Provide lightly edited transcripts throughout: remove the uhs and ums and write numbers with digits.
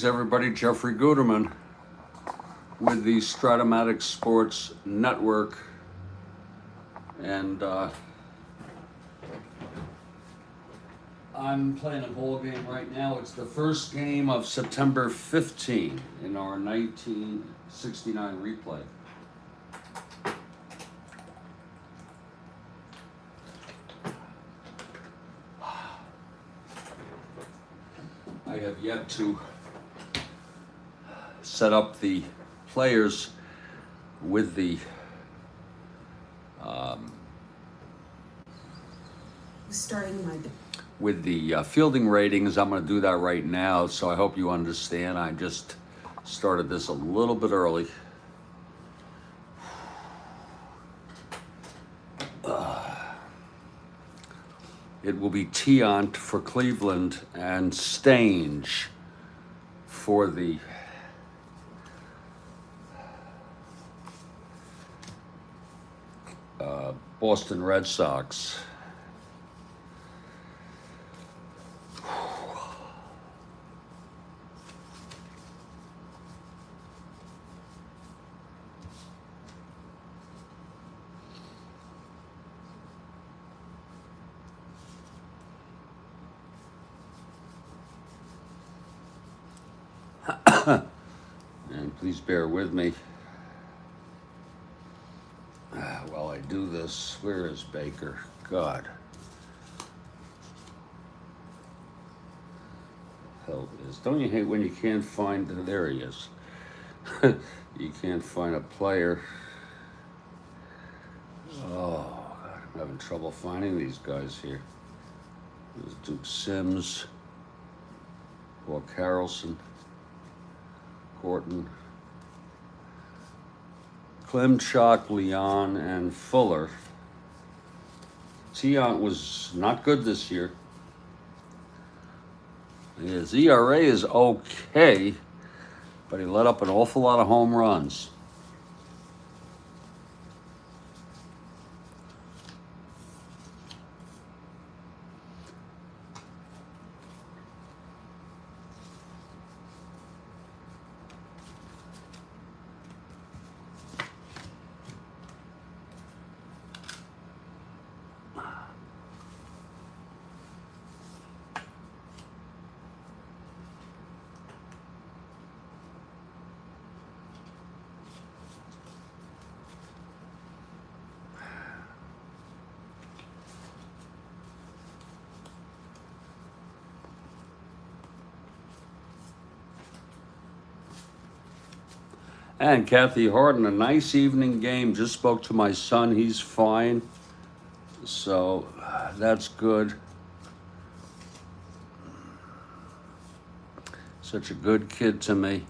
Everybody, Jeffrey Guterman with the Strat-O-Matic Sports Network, and I'm playing a ball game right now. It's the first game of September 15 in our 1969 replay. I have yet to set up the players with the fielding ratings. I'm going to do that right now, so I hope you understand. I just started this a little bit early. It will be Tiant for Cleveland and Stange for the Boston Red Sox. And please bear with me while I do this. Where is Baker? God. Hell is. Don't you hate when you can't find, there he is. You can't find a player. Oh, God, I'm having trouble finding these guys here. There's Duke Sims, Paul Carlson, Horton, Klimchuk, Leon, and Fuller. Tiant was not good this year. His ERA is okay, but he let up an awful lot of home runs. And Kathy Harden, a nice evening game. Just spoke to my son. He's fine. So that's good. Such a good kid to me.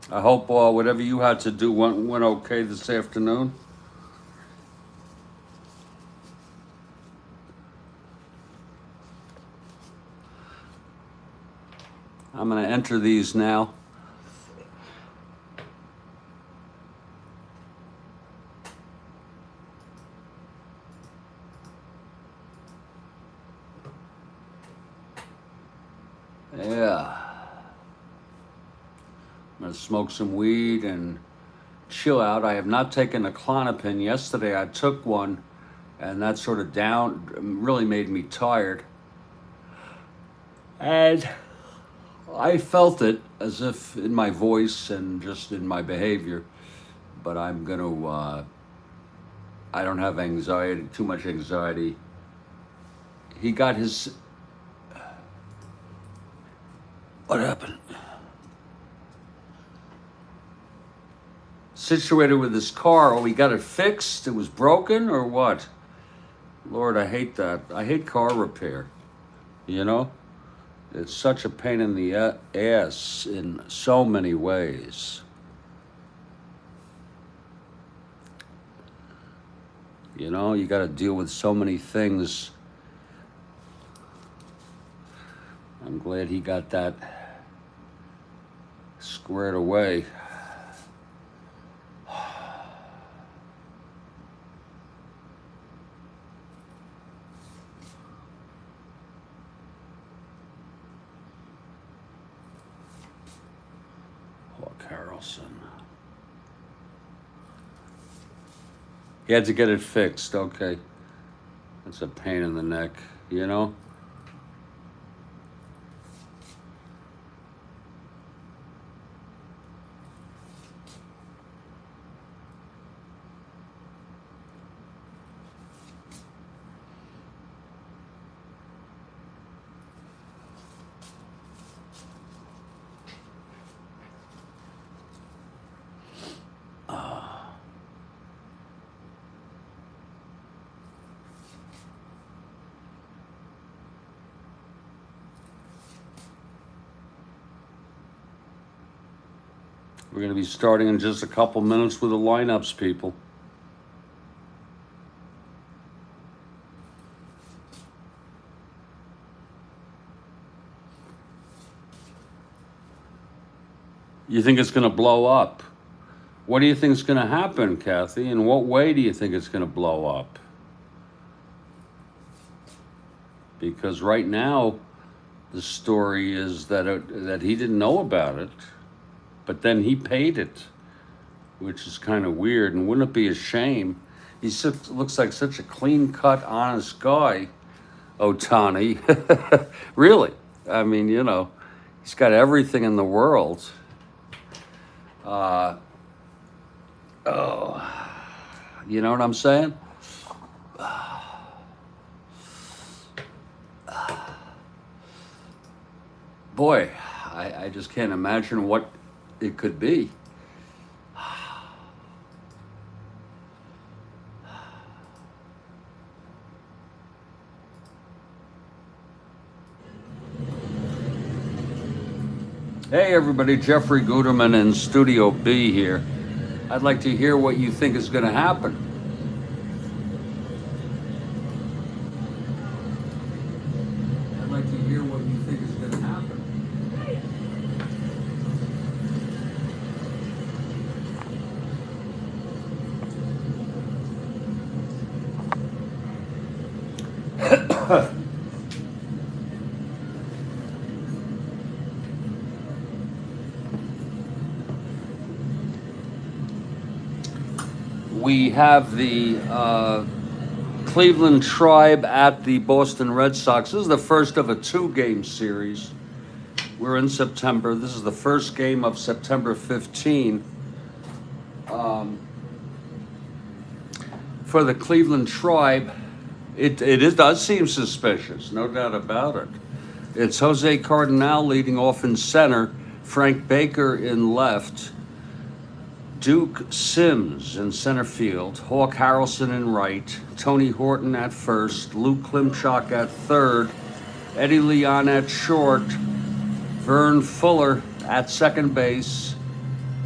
I hope whatever you had to do went okay this afternoon. I'm going to enter these now. Yeah. I'm going to smoke some weed and chill out. I have not taken a Klonopin. Yesterday I took one, and that sort of really made me tired. And I felt it as if in my voice and just in my behavior, but I'm going to, I don't have anxiety, too much anxiety. He got his, what happened? Situated with his car. Oh, he got it fixed? It was broken or what? Lord, I hate that. I hate car repair. You know? It's such a pain in the ass in so many ways. You know, you got to deal with so many things. I'm glad he got that squared away. Carlson. He had to get it fixed. Okay. That's a pain in the neck, you know? We're going to be starting in just a couple minutes with the lineups, people. You think it's going to blow up? What do you think is going to happen, Kathy? In what way do you think it's going to blow up? Because right now, the story is that he didn't know about it. But then he paid it, which is kind of weird. And wouldn't it be a shame? He looks like such a clean-cut, honest guy, Ohtani. Really. I mean, you know, he's got everything in the world. You know what I'm saying? Boy, I just can't imagine what it could be. Hey everybody, Jeffrey Guterman in Studio B here. I'd like to hear what you think is going to happen. I'd like to hear what you think is going to happen. We have the Cleveland Tribe at the Boston Red Sox. This is the first of a 2-game series. We're in September. This is the first game of September 15. For the Cleveland Tribe, it does seem suspicious, no doubt about it. It's Jose Cardinal leading off in center, Frank Baker in left, Duke Sims in center field, Hawk Harrelson in right, Tony Horton at first, Luke Klimchak at third, Eddie Leon at short, Vern Fuller at second base,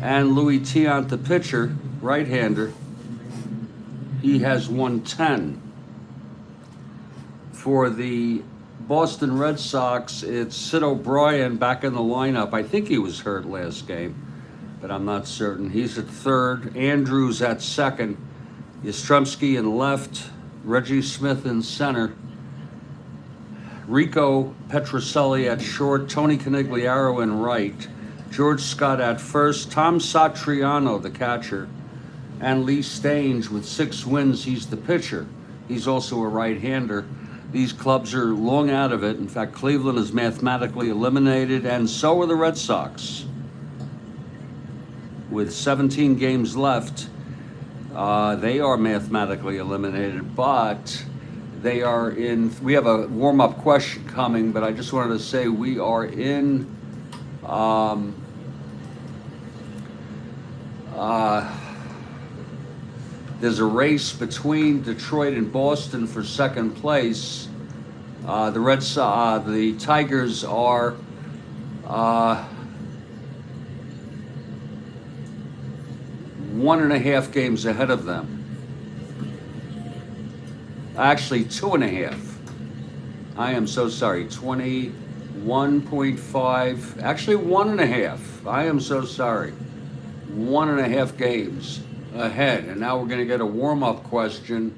and Louis Tiant, the pitcher, right-hander. He has 110. For the Boston Red Sox, it's Sid O'Brien back in the lineup. I think he was hurt last game, but I'm not certain. He's at third, Andrews at second, Yastrzemski in left, Reggie Smith in center, Rico Petrocelli at short, Tony Canigliaro in right, George Scott at first, Tom Satriano, the catcher, and Lee Stange with 6 wins. He's the pitcher. He's also a right-hander. These clubs are long out of it. In fact, Cleveland is mathematically eliminated, and so are the Red Sox. With 17 games left, they are mathematically eliminated, but they are in. We have a warm-up question coming, but I just wanted to say we are in. There's a race between Detroit and Boston for second place. The Tigers are 1.5 games ahead of them. Actually, 2.5. I am so sorry. 21.5. Actually, 1.5. I am so sorry. 1.5 games ahead. And now we're going to get a warm-up question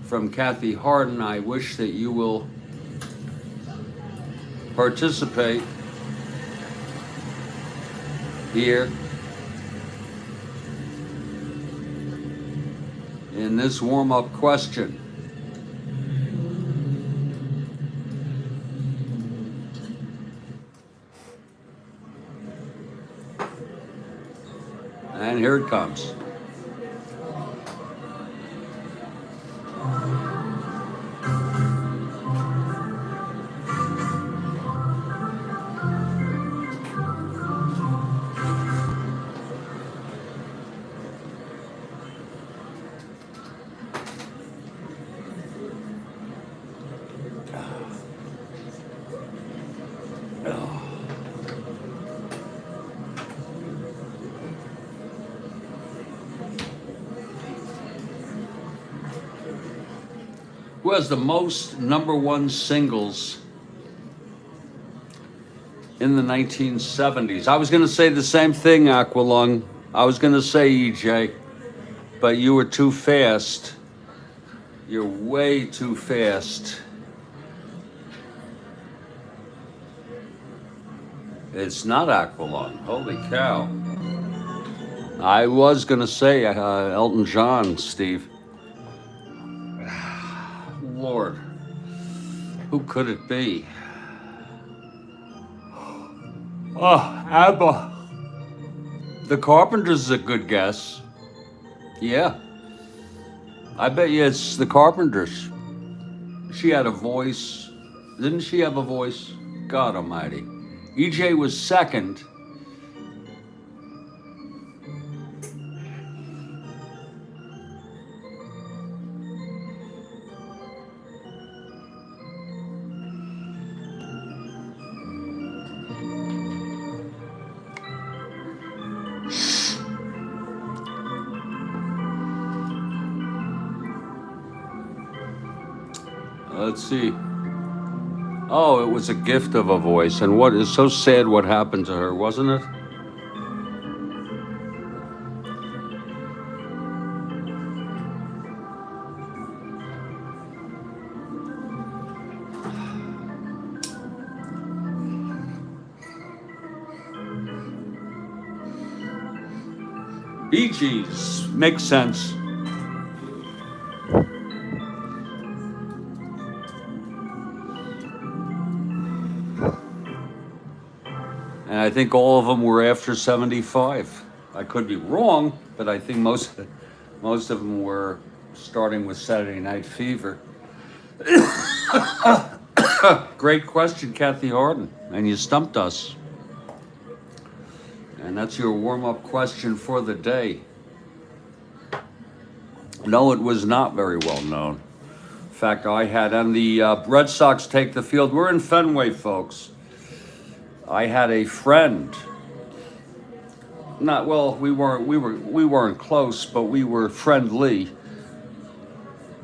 from Kathy Harden. I wish that you will participate here. in this warm-up question. And here it comes. Who has the most #1 singles in the 1970s? I was going to say the same thing, Aqualung. I was going to say EJ, but you were too fast. You're way too fast. It's not Aqualung. Holy cow. I was going to say Elton John, Steve. Lord, who could it be? Oh, ABBA. The Carpenters is a good guess. Yeah. I bet you it's the Carpenters. She had a voice. Didn't she have a voice? God almighty. EJ was second. Let's see. Oh, it was a gift of a voice. And what is so sad what happened to her, wasn't it? Bee Gees. Makes sense. And I think all of them were after 75. I could be wrong, but I think most of them were starting with Saturday Night Fever. Great question, Kathy Harden, and you stumped us. And that's your warm-up question for the day. No, it was not very well known. In fact, I had, and the Red Sox take the field. We're in Fenway, folks. I had a friend. Not well. We weren't close, but we were friendly.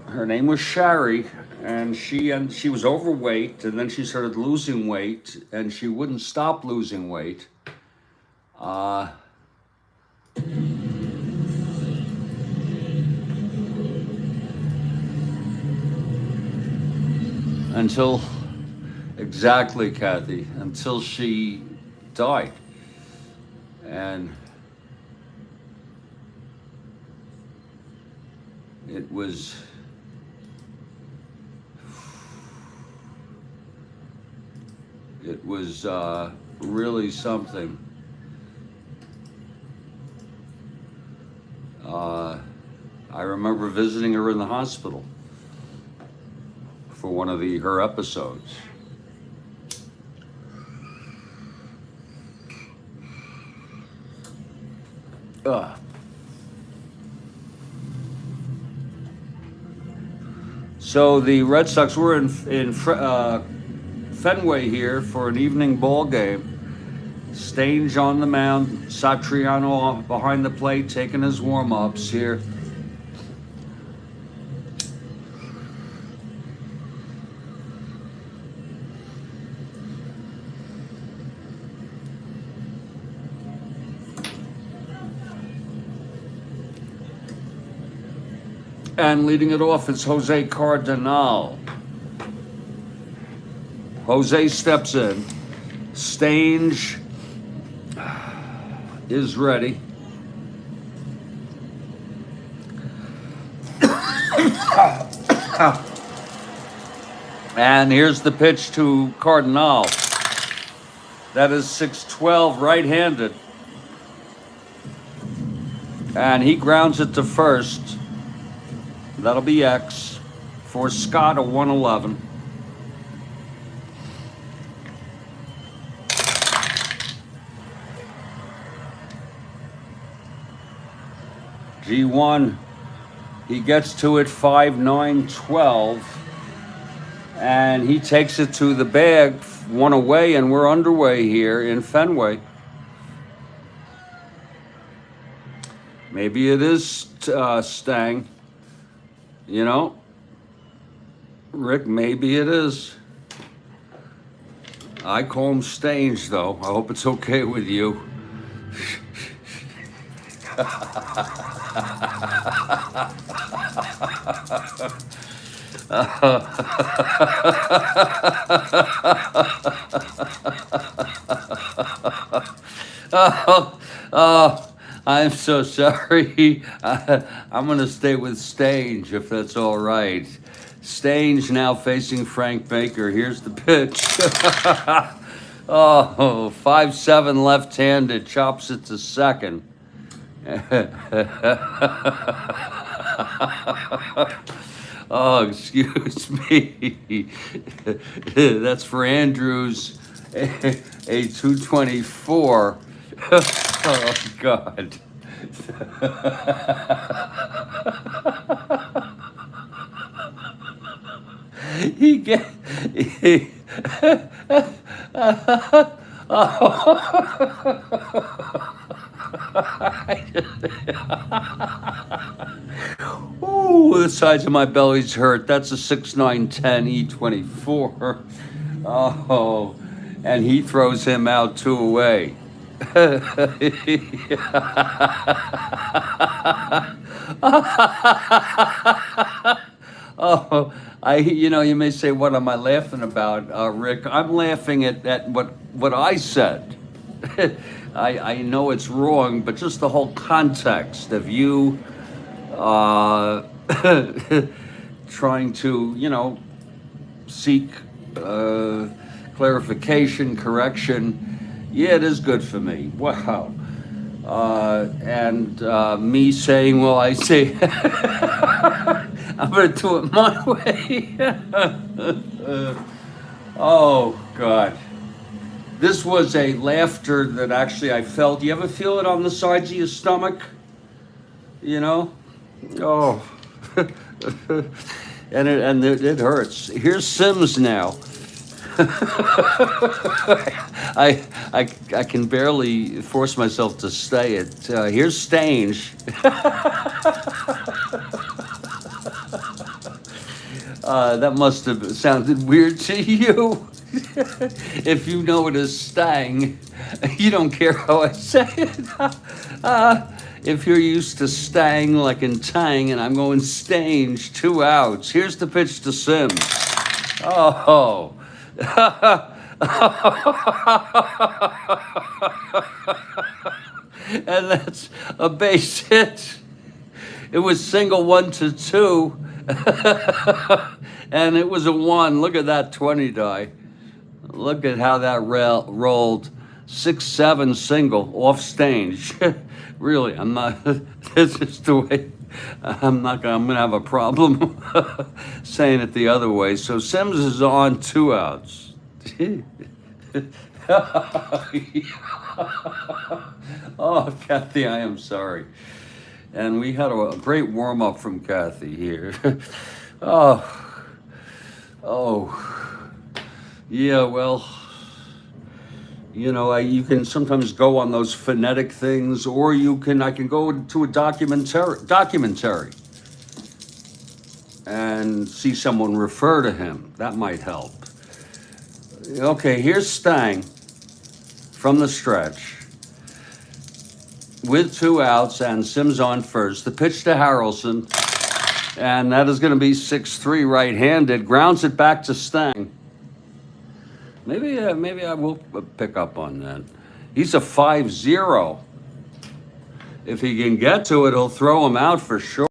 Her name was Shari, and she was overweight, and then she started losing weight, and she wouldn't stop losing weight. Until, exactly, Kathy, until she died. And it was really something. I remember visiting her in the hospital for one of her episodes. So the Red Sox were in Fenway here for an evening ball game. Stange on the mound, Satriano behind the plate taking his warm-ups here. And leading it off is Jose Cardinal. Jose steps in. Stange is ready. And here's the pitch to Cardinal. That is 6-12 right-handed. And he grounds it to first. That'll be X for Scott, a 111. G1, he gets to it 5-9-12. And he takes it to the bag, one away, and we're underway here in Fenway. Maybe it is Stang. You know, Rick, maybe it is. I call him Stange, though. I hope it's okay with you. Oh, I'm so sorry. I'm going to stay with Stange, if that's all right. Stange now facing Frank Baker. Here's the pitch. Oh, 5-7 left-handed, chops it to second. Oh, excuse me. That's for Andrews, a 224. Oh, God. He get. Ooh, the sides of my belly's hurt. That's a 6-9-10 E24. Oh, and he throws him out 2 away. Oh, you may say, what am I laughing about, Rick? I'm laughing at what I said. I know it's wrong, but just the whole context of you trying to, seek clarification, correction. Yeah, it is good for me. Wow. And me saying, well, I say, I'm going to do it my way. Oh, God. This was a laughter that actually I felt. You ever feel it on the sides of your stomach? Oh. and it hurts. Here's Sims now. I can barely force myself to say it. Here's Stange. That must have sounded weird to you. If you know it as Stang, you don't care how I say it. If you're used to Stang like in Tang, and I'm going Stange, 2 outs. Here's the pitch to Sims. Oh. And that's a base hit. It was single 1-2. And it was a 1. Look at that 20 die. Look at how that rolled. 6-7 single off stage. Really, I'm not. This is the way. I'm gonna have a problem saying it the other way. So Sims is on 2 outs. Oh, Kathy, I am sorry. And we had a great warm up from Kathy here. Oh, yeah. Well, you can sometimes go on those phonetic things, or I can go to a documentary and see someone refer to him. That might help. Okay, here's Stang from the stretch with 2 outs and Sims on first. The pitch to Harrelson, and that is going to be 6-3 right-handed. Grounds it back to Stang. Maybe I will pick up on that. He's a 5-0. If he can get to it, he'll throw him out for sure.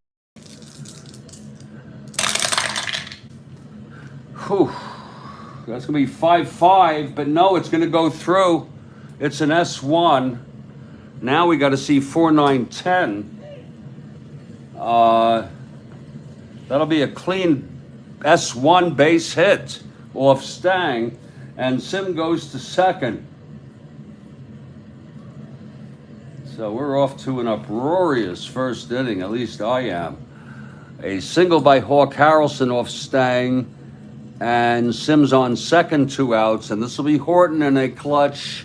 That's going to be 5-5, but no, it's going to go through. It's an S1. Now we got to see 4-9-10. That'll be a clean S1 base hit off Stang, and Sim goes to second. So we're off to an uproarious first inning, at least I am. A single by Hawk Harrelson off Stang, and Sims on second, 2 outs, and this will be Horton in a clutch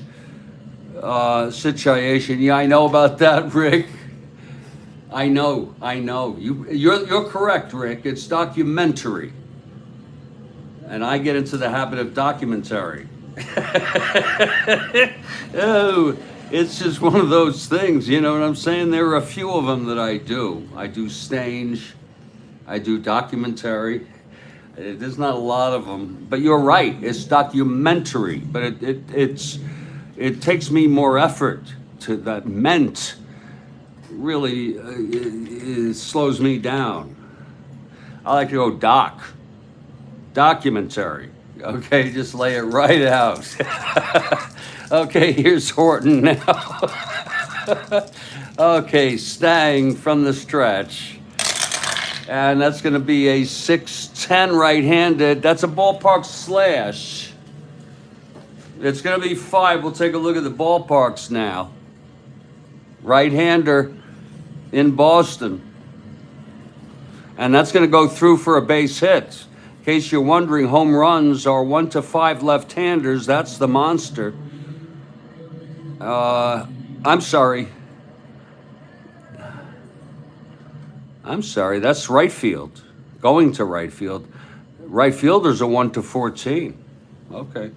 situation. Yeah, I know about that, Rick. I know. You're correct, Rick. It's documentary, and I get into the habit of documentary. Oh, it's just one of those things. You know what I'm saying? There are a few of them that I do. I do stage. I do documentary. There's not a lot of them, but you're right. It's documentary, but it takes me more effort to that meant. Really, it slows me down. I like to go documentary. Okay, just lay it right out. Okay, here's Horton now. Okay, Stang from the stretch. And that's going to be a 6-10 right-handed. That's a ballpark slash. It's going to be 5. We'll take a look at the ballparks now. Right-hander in Boston. And that's going to go through for a base hit. In case you're wondering, home runs are 1 to 5 left-handers. That's the monster. I'm sorry. That's right field. Going to right field. Right fielders are 1 to 14. Okay.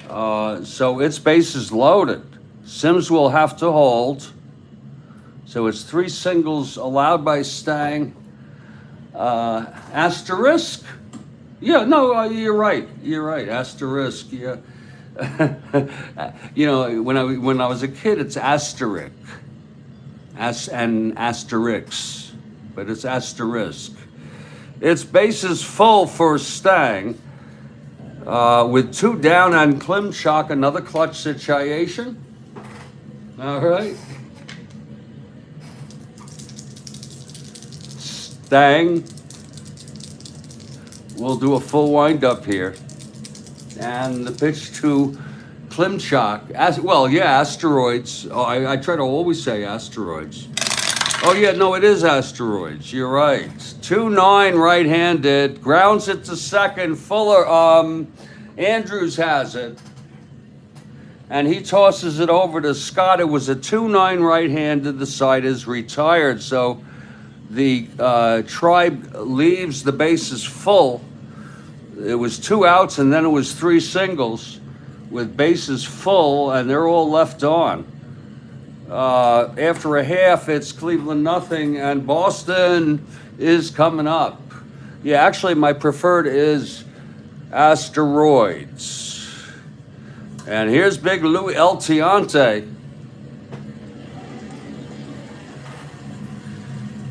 So its bases loaded. Sims will have to hold. So it's 3 singles allowed by Stang. Asterisk? Yeah, no, you're right. Asterisk, yeah. You know, when I was a kid, it's asterisk. And asterix. But it's asterisk. Its bases full for Stang. With 2 down on Klimchak, another clutch situation. All right. Stang will do a full wind-up here. And the pitch to Klimchak. Asteroids. Oh, I try to always say asteroids. Oh, yeah, no, it is asteroids. You're right. 2-9 right-handed. Grounds it to second. Fuller, Andrews has it. And he tosses it over to Scott. It was a 2-9 right-handed. The side is retired. So the Tribe leaves the bases full. It was 2 outs, and then it was 3 singles with bases full, and they're all left on. After a half, it's Cleveland nothing, and Boston is coming up. Yeah, actually, my preferred is Asteroids. And here's Big Louis Eltiante.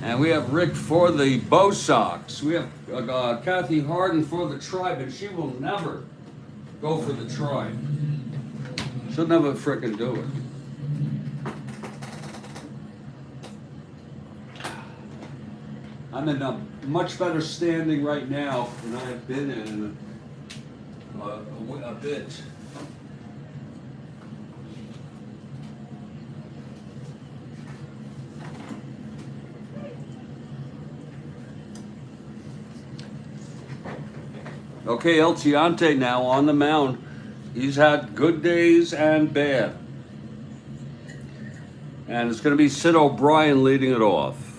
And we have Rick for the Bo Sox. We have Kathy Harden for the Tribe, and she will never go for the Tribe. She'll never frickin' do it. I'm in a much better standing right now than I have been in a bit. Okay, Eltiante now on the mound. He's had good days and bad. And it's going to be Sid O'Brien leading it off.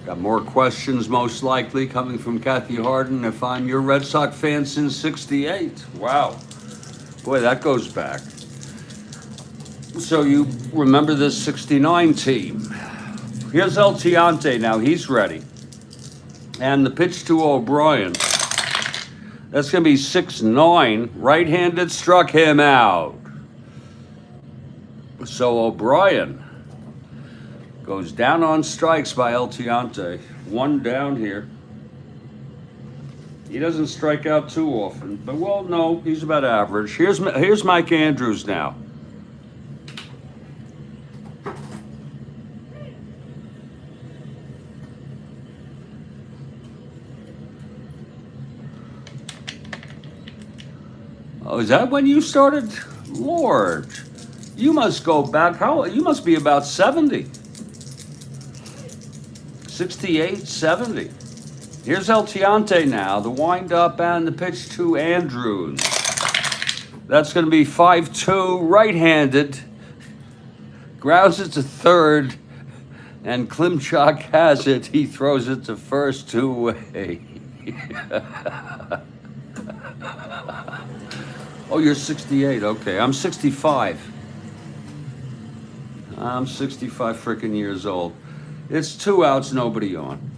Got more questions, most likely, coming from Kathy Harden. If I'm your Red Sox fan since '68. Wow. Boy, that goes back. So you remember this '69 team. Here's Eltiante now. He's ready. And the pitch to O'Brien. That's going to be 6-9. Right-handed, struck him out. So O'Brien goes down on strikes by Eltiante. one down here. He doesn't strike out too often, but well, no, he's about average. Here's Mike Andrews now. Oh, is that when you started? Lord, you must go back. How? You must be about 70. 68, 70. Here's El Tiante now, the wind-up and the pitch to Andrews. That's going to be 5-2, right-handed. Grounds it to third, and Klimchuk has it. He throws it to first, 2 away. Oh, you're 68. Okay, I'm 65. I'm 65 freaking years old. It's 2 outs, nobody on.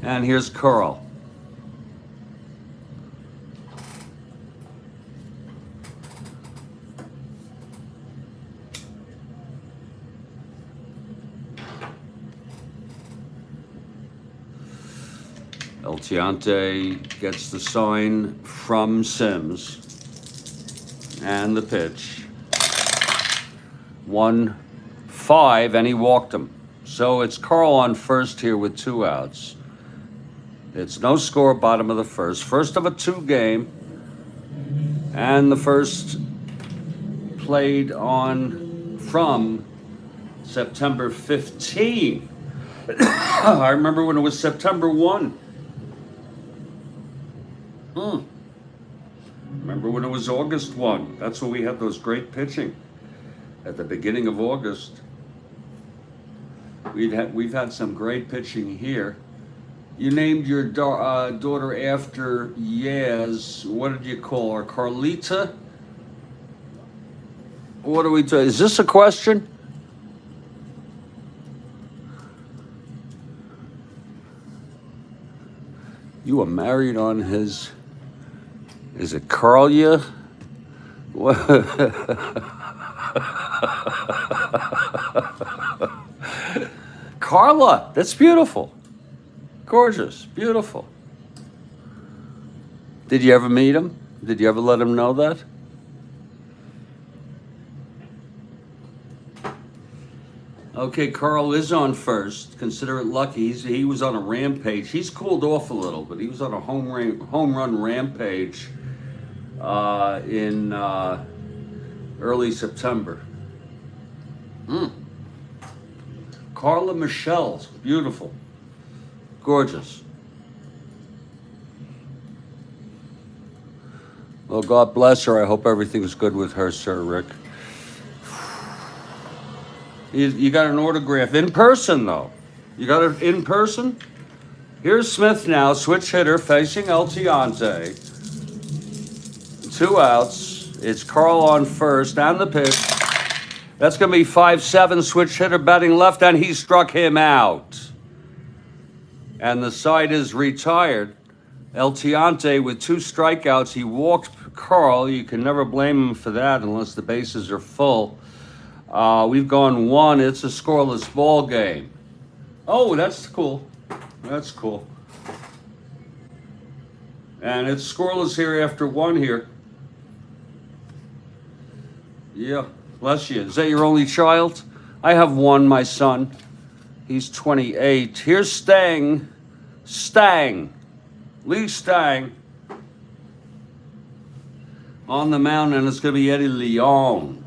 And here's Karl. El Tiante gets the sign from Sims. And the pitch. 1-5, and he walked him. So it's Karl on first here with 2 outs. It's no score, bottom of the first. First of a 2 game. And the first played on from September 15. I remember when it was September 1. Remember when it was August 1. That's when we had those great pitching. At the beginning of August. We've had some great pitching here. You named your daughter after Yaz. What did you call her? Carlita? What are we doing? Is this a question? You were married on his... Is it Karl ya? Carla, that's beautiful. Gorgeous, beautiful. Did you ever meet him? Did you ever let him know that? Okay, Karl is on first. Consider it lucky. He was on a rampage. He's cooled off a little, but he was on a home run rampage in early September. Carla Michelle's beautiful, gorgeous. Well, God bless her. I hope everything's good with her, Sir Rick. You got an autograph in person, though. You got it in person? Here's Smith now, switch hitter facing El Tiante. 2 outs. It's Karl on first and the pitch. That's going to be 5-7, switch hitter batting left, and he struck him out. And the side is retired. El Tiante with 2 strikeouts. He walked Karl. You can never blame him for that unless the bases are full. We've gone 1. It's a scoreless ball game. Oh, that's cool. That's cool. And it's scoreless here after 1 here. Yeah, bless you. Is that your only child? I have 1, my son. He's 28. Here's Stang. Lee Stang. On the mound, and it's going to be Eddie Leon.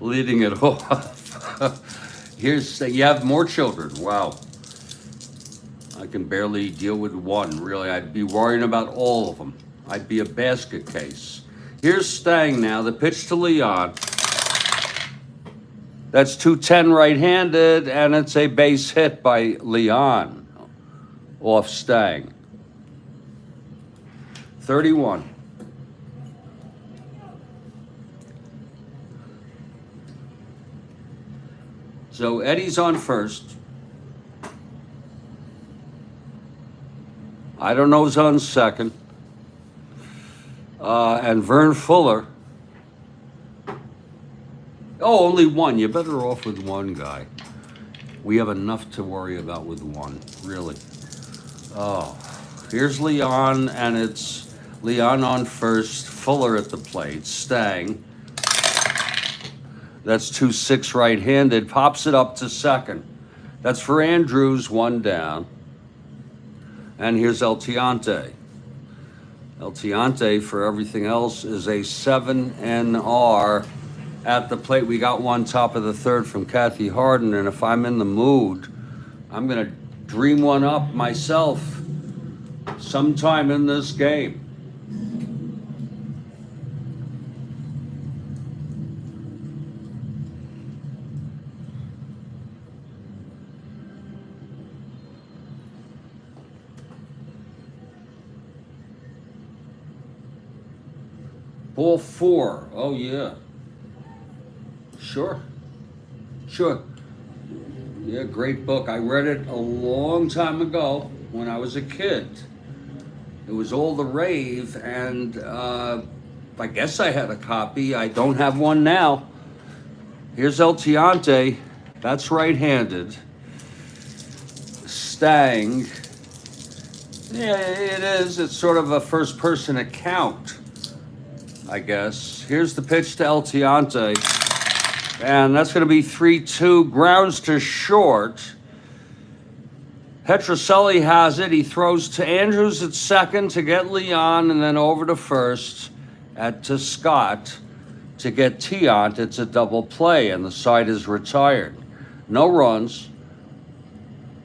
Leading it off. Here's, you have more children. Wow. I can barely deal with 1, really. I'd be worrying about all of them. I'd be a basket case. Here's Stang now, the pitch to Leon. That's 210 right-handed, and it's a base hit by Leon off Stang. 31. So Eddie's on first. I don't know who's on second. And Vern Fuller Oh, only one. You're better off with one guy. We have enough to worry about with one, really. Oh, here's Leon, and it's Leon on first, Fuller at the plate, Stang. That's 2-6 right-handed, pops it up to second. That's for Andrews, one down. And here's El Tiante. El Tiante, for everything else, is a 7-NR at the plate. We got one top of the third from Kathy Harden, and if I'm in the mood, I'm going to dream one up myself sometime in this game. Ball 4. Oh, yeah. Sure. Yeah, great book. I read it a long time ago when I was a kid. It was all the rave, and I guess I had a copy. I don't have one now. Here's El Tiante. That's right-handed. Stang. Yeah, it is. It's sort of a first-person account, I guess. Here's the pitch to El Tiante. And that's going to be 3-2. Grounds to short. Petrocelli has it. He throws to Andrews at second to get Leon, and then over to first to Scott to get Tiant. It's a double play, and the side is retired. No runs.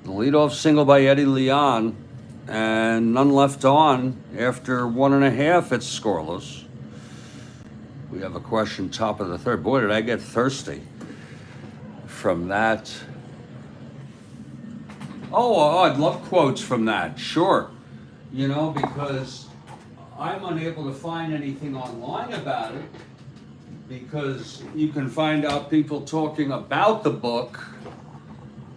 The leadoff single by Eddie Leon, and none left on. After 1.5, it's scoreless. We have a question top of the third. Boy, did I get thirsty from that. Oh, I'd love quotes from that, sure. You know, because I'm unable to find anything online about it, because you can find out people talking about the book,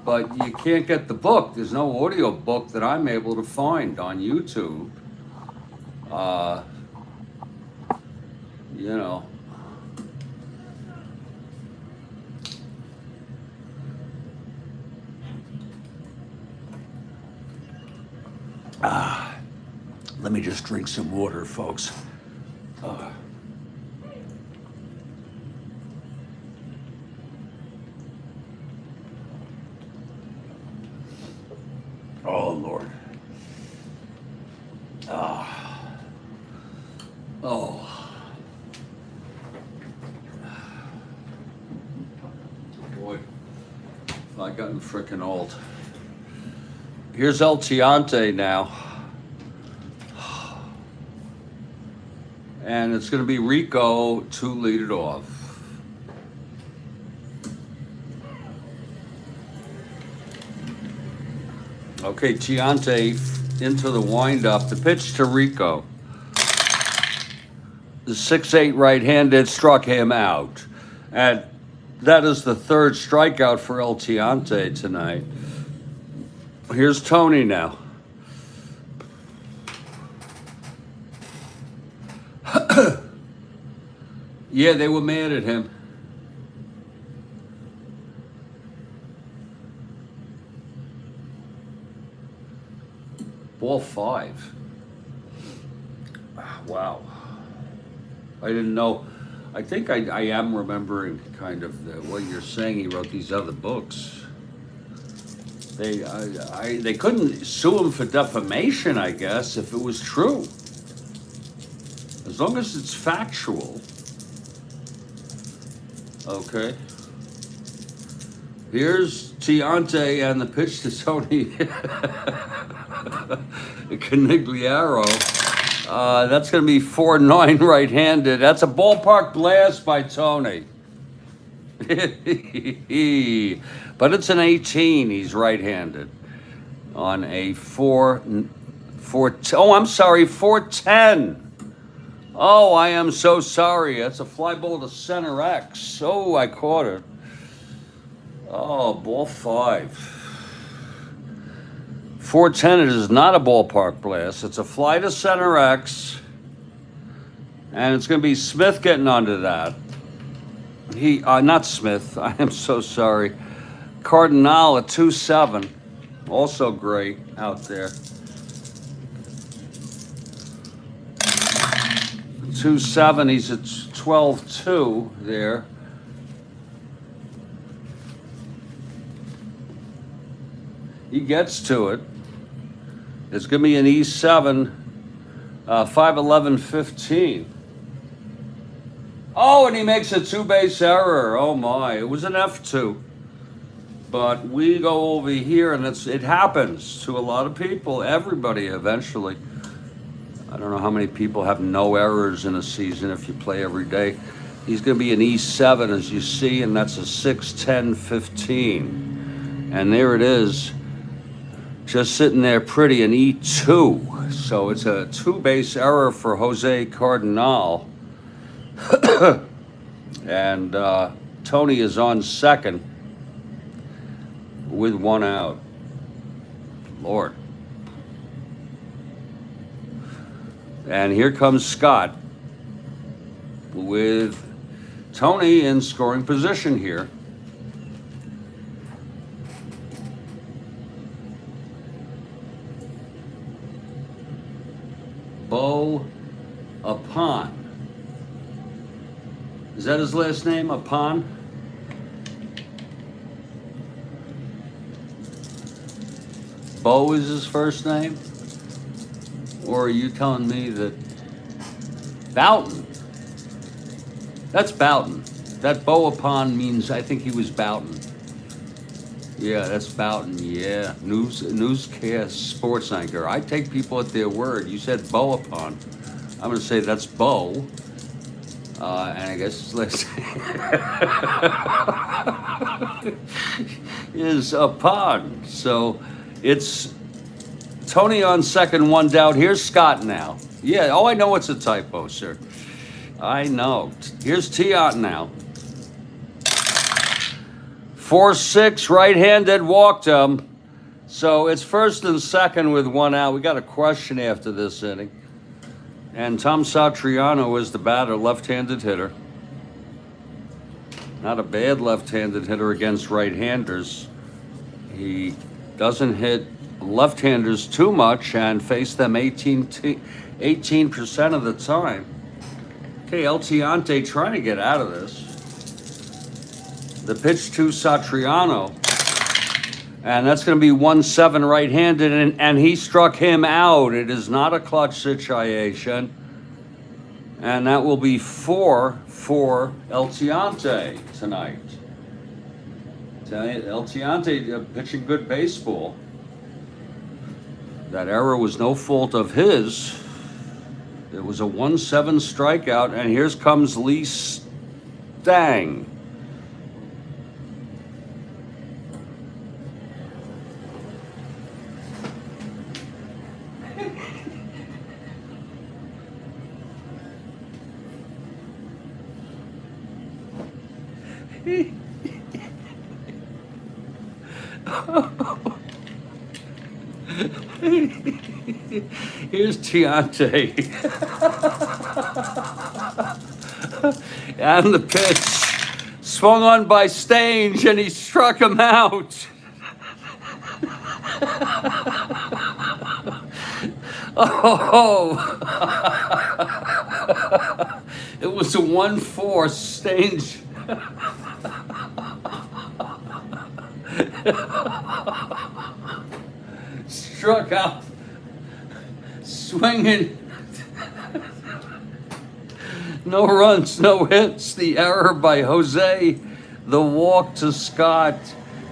but you can't get the book. There's no audio book that I'm able to find on YouTube. You know. Let me just drink some water, folks. Oh, Lord. Oh. Boy, I've gotten frickin' old. Here's El Tiante now. And it's going to be Rico to lead it off. Okay, Tiante into the windup. The pitch to Rico. The 6-8 right-handed struck him out. And that is the third strikeout for El Tiante tonight. Here's Tony now. Yeah, they were mad at him. Ball 5. Wow. I didn't know. I think I am remembering kind of what you're saying. He wrote these other books. They couldn't sue him for defamation, I guess, if it was true. As long as it's factual. Okay. Here's Tiante and the pitch to Tony Canigliaro. That's going to be 4-9 right-handed. That's a ballpark blast by Tony. But it's an 18. He's right-handed on a 410. Oh, I am so sorry. That's a fly ball to center X. Oh, I caught it. Oh, ball 5. 410, it is not a ballpark blast. It's a fly to center X. And it's going to be Smith getting onto that. Not Smith. I am so sorry. Cardinal at 2-7. Also great out there. 2-7. He's at 12-2 there. He gets to it. It's going to be an E7, 5-11-15. Oh, and he makes a two-base error. Oh my, it was an F2. But we go over here, and it happens to a lot of people, everybody eventually. I don't know how many people have no errors in a season if you play every day. He's going to be an E7, as you see, and that's a 6-10-15. And there it is, just sitting there pretty, an E2. So it's a two-base error for Jose Cardinal. And Tony is on second with one out. Lord. And here comes Scott with Tony in scoring position here. Bo Upon. Is that his last name, Upon? Bo is his first name? Or are you telling me that Boughton? That's Boughton. That Bo Upon means, I think he was Boughton. Yeah, that's Boughton, yeah. Newscast sports anchor. I take people at their word. You said Bo Upon. I'm going to say that's Bo. And I guess his last is Upon. So it's Tony on second, one down. Here's Scott now. Yeah, oh, I know it's a typo, sir. I know. Here's Tiot now. 4-6, right-handed, walked him. So it's first and second with one out. We got a question after this inning. And Tom Satriano is the batter, left-handed hitter. Not a bad left-handed hitter against right-handers. He doesn't hit left-handers too much and face them 18% of the time. Okay, El Tiante trying to get out of this. The pitch to Satriano. And that's going to be 1-7 right-handed, and he struck him out. It is not a clutch situation. And that will be 4 for El Tiante tonight. El Tiante pitching good baseball. That error was no fault of his. It was a 1-7 strikeout, and here comes Lee Stang. Here's Tiante. And the pitch swung on by Stange, and he struck him out. Oh, it was a 1-4 Stange. Struck out, swinging. No runs, no hits. The error by Jose, the walk to Scott,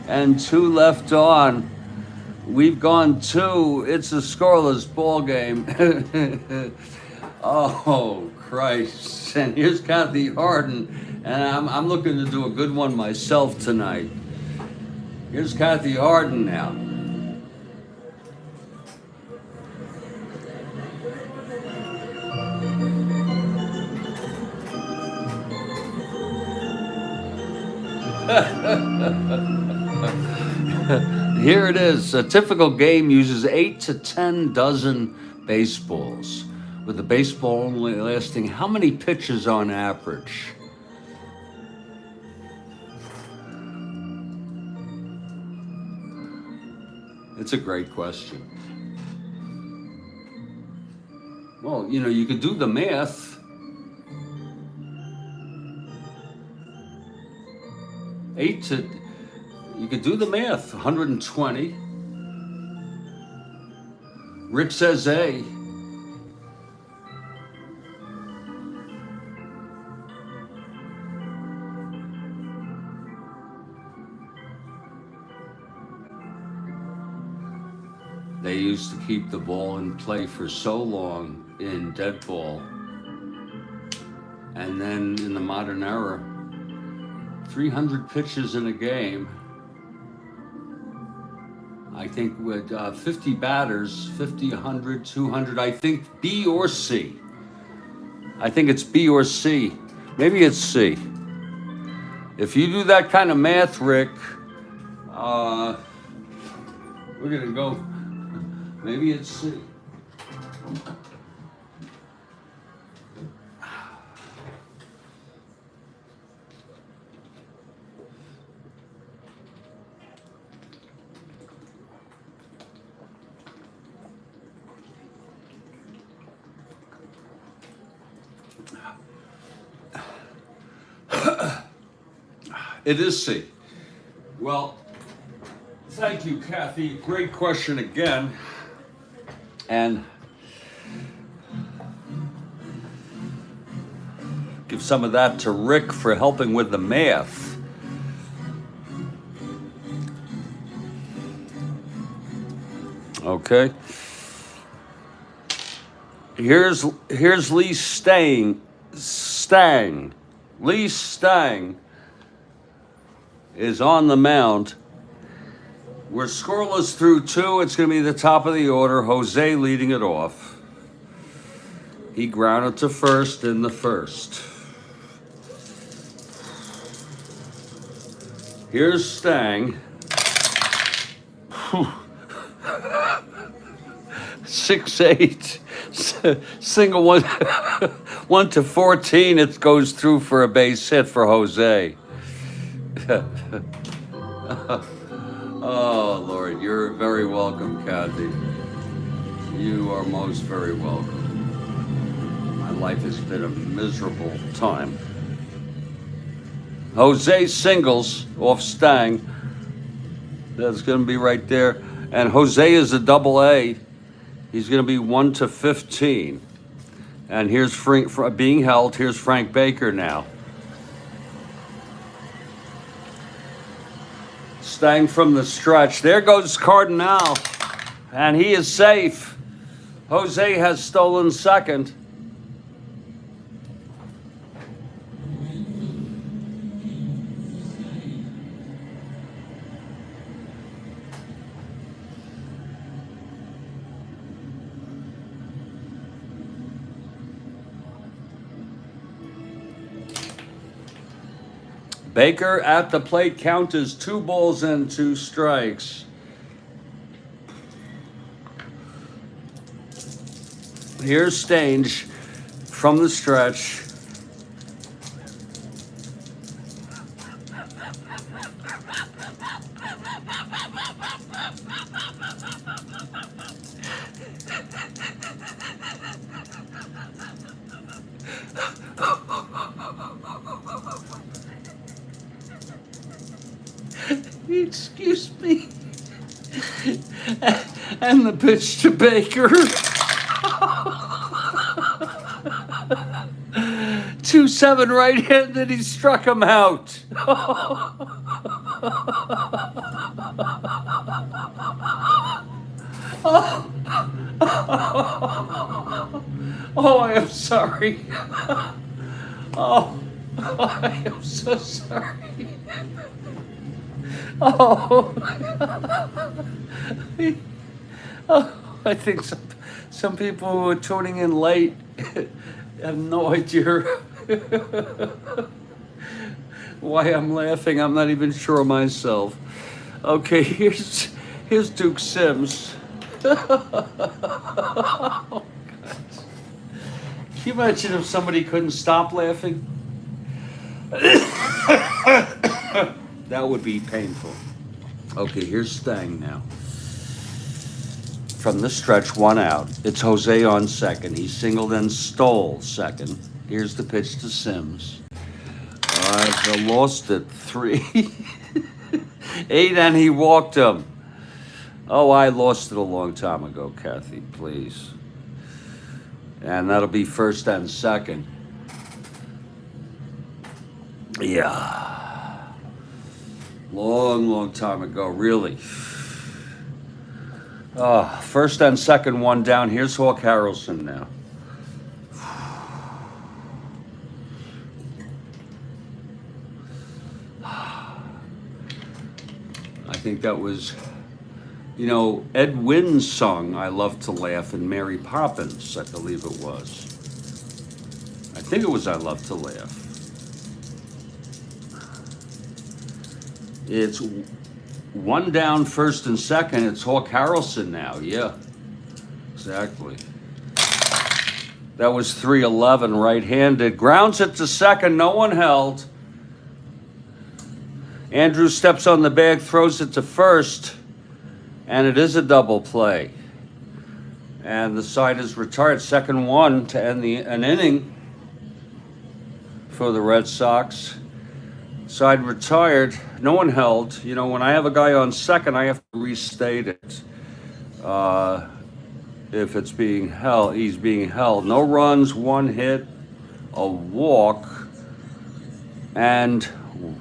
and 2 left on. We've gone 2. It's a scoreless ball game. Oh, Christ. And here's Kathy Harden, and I'm looking to do a good one myself tonight. Here's Kathy Harden now. Here it is. A typical game uses 8 to 10 dozen baseballs, with the baseball only lasting how many pitches on average? It's a great question. Well, you know, you could do the math. 8 to, you could do the math. 120. Rick says A. They used to keep the ball in play for so long in dead ball. And then in the modern era, 300 pitches in a game. I think with 50 batters, 50, 100, 200, I think B or C. I think it's B or C. Maybe it's C. If you do that kind of math, Rick, we're going to go, maybe it's C. It is C. Well, thank you, Kathy. Great question again. And give some of that to Rick for helping with the math. Okay. Here's Lee Stang. Lee Stang is on the mound. We're scoreless through 2. It's going to be the top of the order. Jose leading it off. He grounded to first in the first. Here's Stang. 6'8". Single one. 1 to 14. It goes through for a base hit for Jose. Oh, Lord, you're very welcome, Kathy. You are most very welcome. My life has been a miserable time. Jose singles off Stang. That's going to be right there. And Jose is a double A. He's going to be 1 to 15. And here's Frank being held. Here's Frank Baker now. Stang from the stretch. There goes Cardinal. And he is safe. Jose has stolen second. Baker at the plate, count is 2 balls and 2 strikes. Here's Stange from the stretch. Excuse me. And the pitch to Baker. 2-7 right-handed, he struck him out. Oh, I am sorry. Oh, I am so sorry. Oh, I think some people who are tuning in late have no idea why I'm laughing. I'm not even sure myself. Okay, here's Duke Sims. Oh, God. Can you imagine if somebody couldn't stop laughing? That would be painful. Okay, here's Stang now. from the stretch, one out. It's Jose on second. He singled and stole second. Here's the pitch to Sims. I lost it 3-8, and he walked him. Oh, I lost it a long time ago, Kathy, please. And that'll be first and second. Yeah. Long time ago, really. First and second, one down. Here's Hawk Harrelson now. I think that was, Ed Wynn's song, I Love to Laugh, and Mary Poppins, I believe it was. I think it was I Love to Laugh. It's one down, first and second. It's Hawk Harrelson now. Yeah, exactly. That was 3-11, right-handed. Grounds it to second. No one held. Andrews steps on the bag, throws it to first, and it is a double play. And the side is retired. Second one to end an inning for the Red Sox. Side retired. No one held. When I have a guy on second, I have to restate it. If it's being held, he's being held. No runs, one hit, a walk, and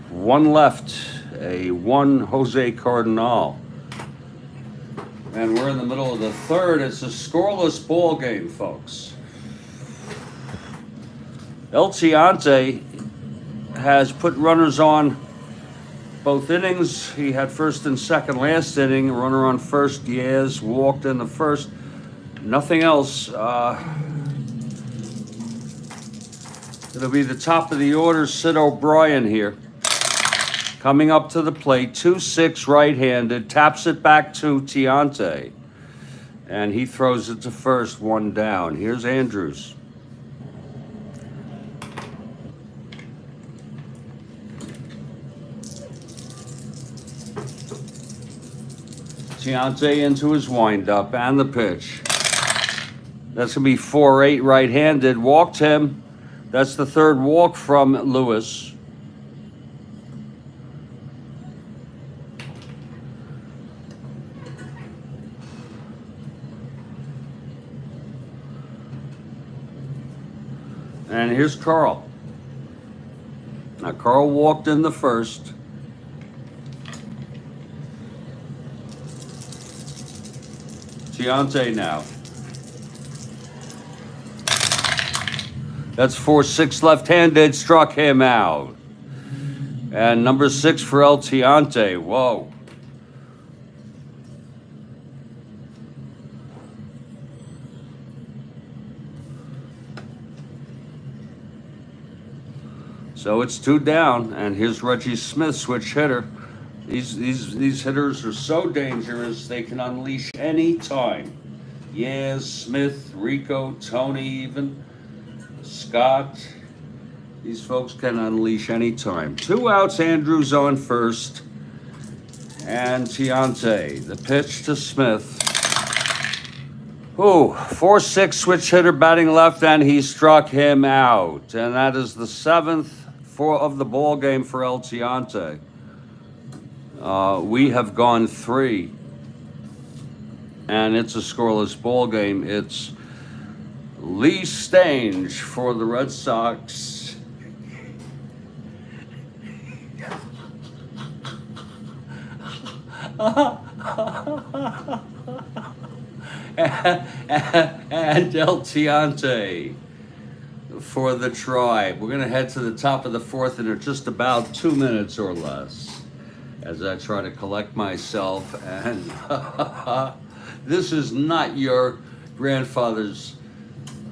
one left. A one Jose Cardinal. And we're in the middle of the third. It's a scoreless ball game, folks. El Tiante has put runners on both innings. He had first and second last inning. Runner on first, Diaz walked in the first. Nothing else. It'll be the top of the order, Sid O'Brien here. Coming up to the plate, 2-6 right-handed, taps it back to Tiante. And he throws it to first, one down. Here's Andrews. Tiante into his windup and the pitch. That's going to be 4-8 right-handed. Walked him. That's the third walk from Lewis. And here's Karl. Now, Karl walked in the first. Tiante now. That's 4-6 left-handed, struck him out. And number 6 for El Tiante. Whoa. So it's 2 down, and here's Reggie Smith, switch hitter. These hitters are so dangerous, they can unleash any time. Yaz, Smith, Rico, Tony even, Scott. These folks can unleash any time. 2 outs, Andrews on first. And Tiante, the pitch to Smith. 4-6 switch hitter batting left, and he struck him out. And that is the 7th of the ball game for El Tiante. We have gone 3, and it's a scoreless ball game. It's Lee Stange for the Red Sox. and El Tiante for the Tribe. We're going to head to the top of the 4th in just about 2 minutes or less as I try to collect myself. And this is not your grandfather's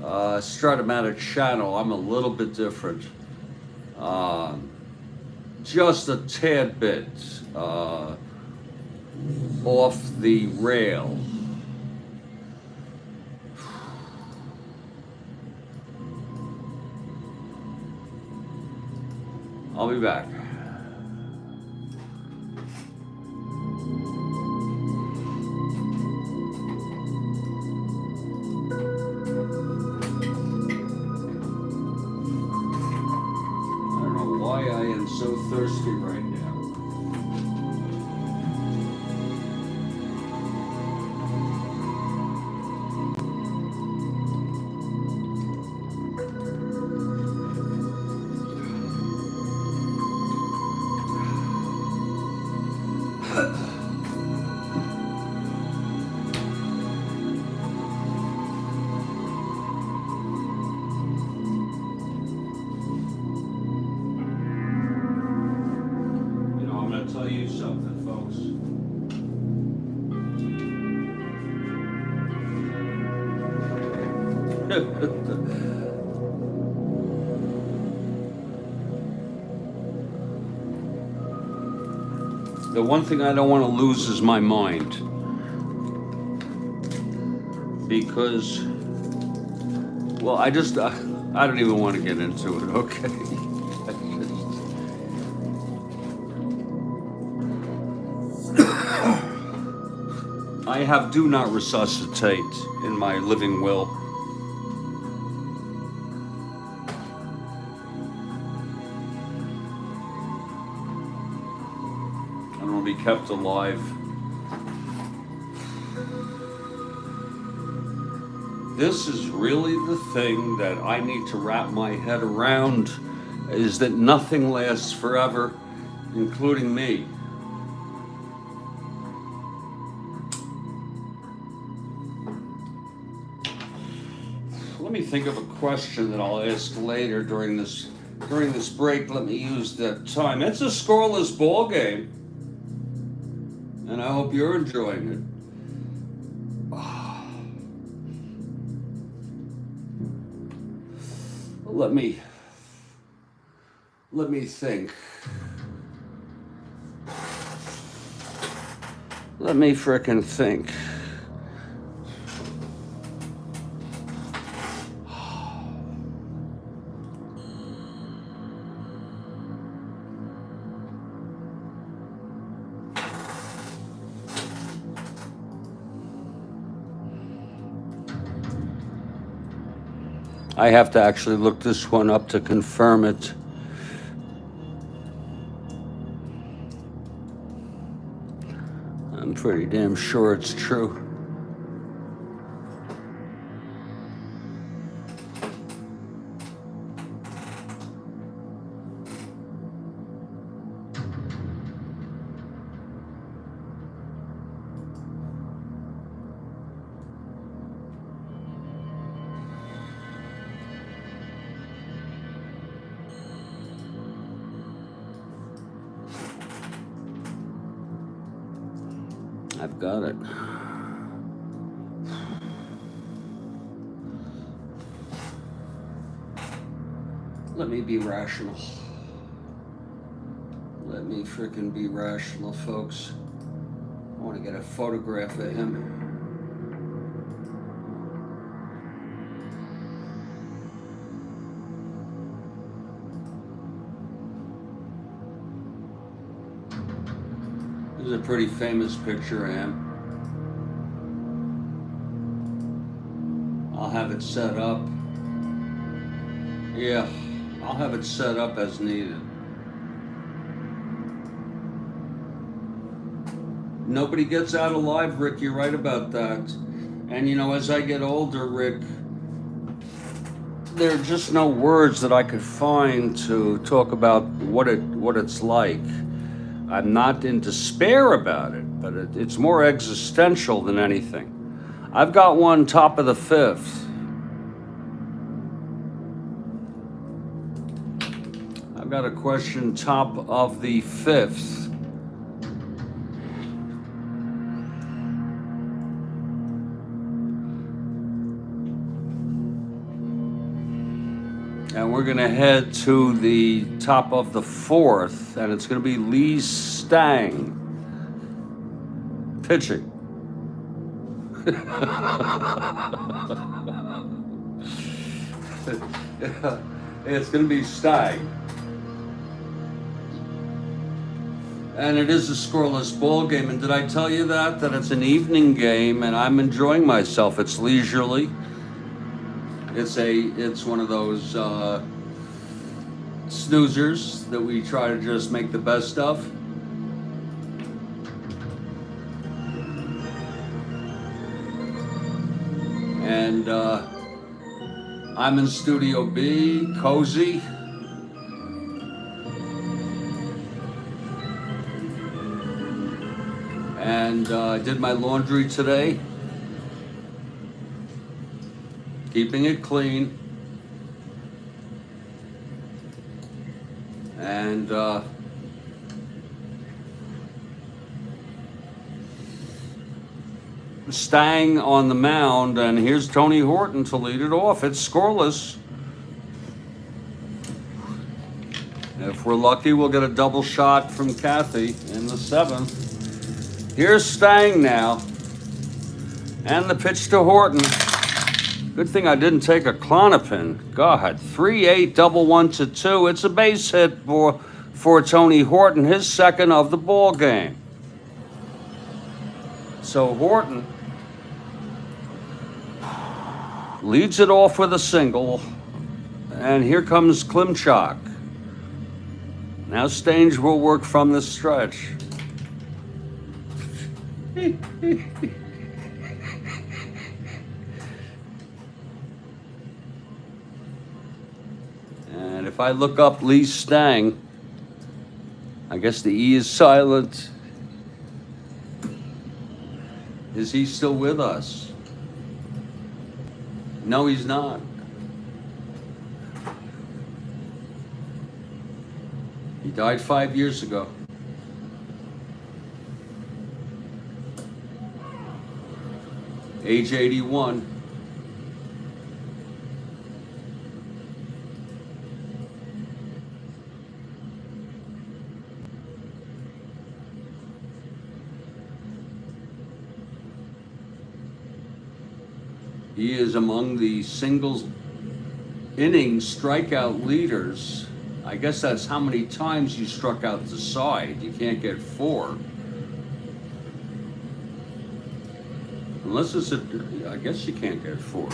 Strat-O-Matic channel. I'm a little bit different. Just a tad bit off the rail. I'll be back. thirsty right now. I'm going to tell you something, folks. The one thing I don't want to lose is my mind. Because, well, I don't even want to get into it, okay? I have do not resuscitate in my living will. I don't want to be kept alive. This is really the thing that I need to wrap my head around, is that nothing lasts forever, including me. Let me think of a question that I'll ask later during this break. Let me use that time. It's a scoreless ball game, and I hope you're enjoying it. Let me think. Let me frickin' think. I have to actually look this one up to confirm it. I'm pretty damn sure it's true. I've got it. Let me be rational. Let me frickin' be rational, folks. I want to get a photograph of him. This is a pretty famous picture of him. I'll have it set up. Yeah, I'll have it set up as needed. Nobody gets out alive, Rick. You're right about that. And you know, as I get older, Rick, there are just no words that I could find to talk about what it's like. I'm not in despair about it, but it's more existential than anything. I've got one top of the fifth. I've got a question top of the fifth. And we're going to head to the top of the fourth, and it's going to be Lee Stang pitching. It's going to be Stang. And it is a scoreless ball game. And did I tell you that it's an evening game, and I'm enjoying myself. It's leisurely. It's one of those snoozers that we try to just make the best of. And I'm in Studio B, cozy. And I did my laundry today, keeping it clean. And Stang on the mound, and here's Tony Horton to lead it off. It's scoreless. If we're lucky, we'll get a double shot from Kathy in the 7th. Here's Stang now, and the pitch to Horton. Good thing I didn't take a Clonopin. God, 3-8, double 1-2. It's a base hit for Tony Horton, his second of the ball game. So Horton leads it off with a single, and here comes Klimchak. Now Stange will work from the stretch. And if I look up Lee Stang, I guess the E is silent. Is he still with us? No, he's not. He died 5 years ago. Age 81. He is among the singles innings strikeout leaders. I guess that's how many times you struck out the side. You can't get 4. Unless it's I guess you can't get 4.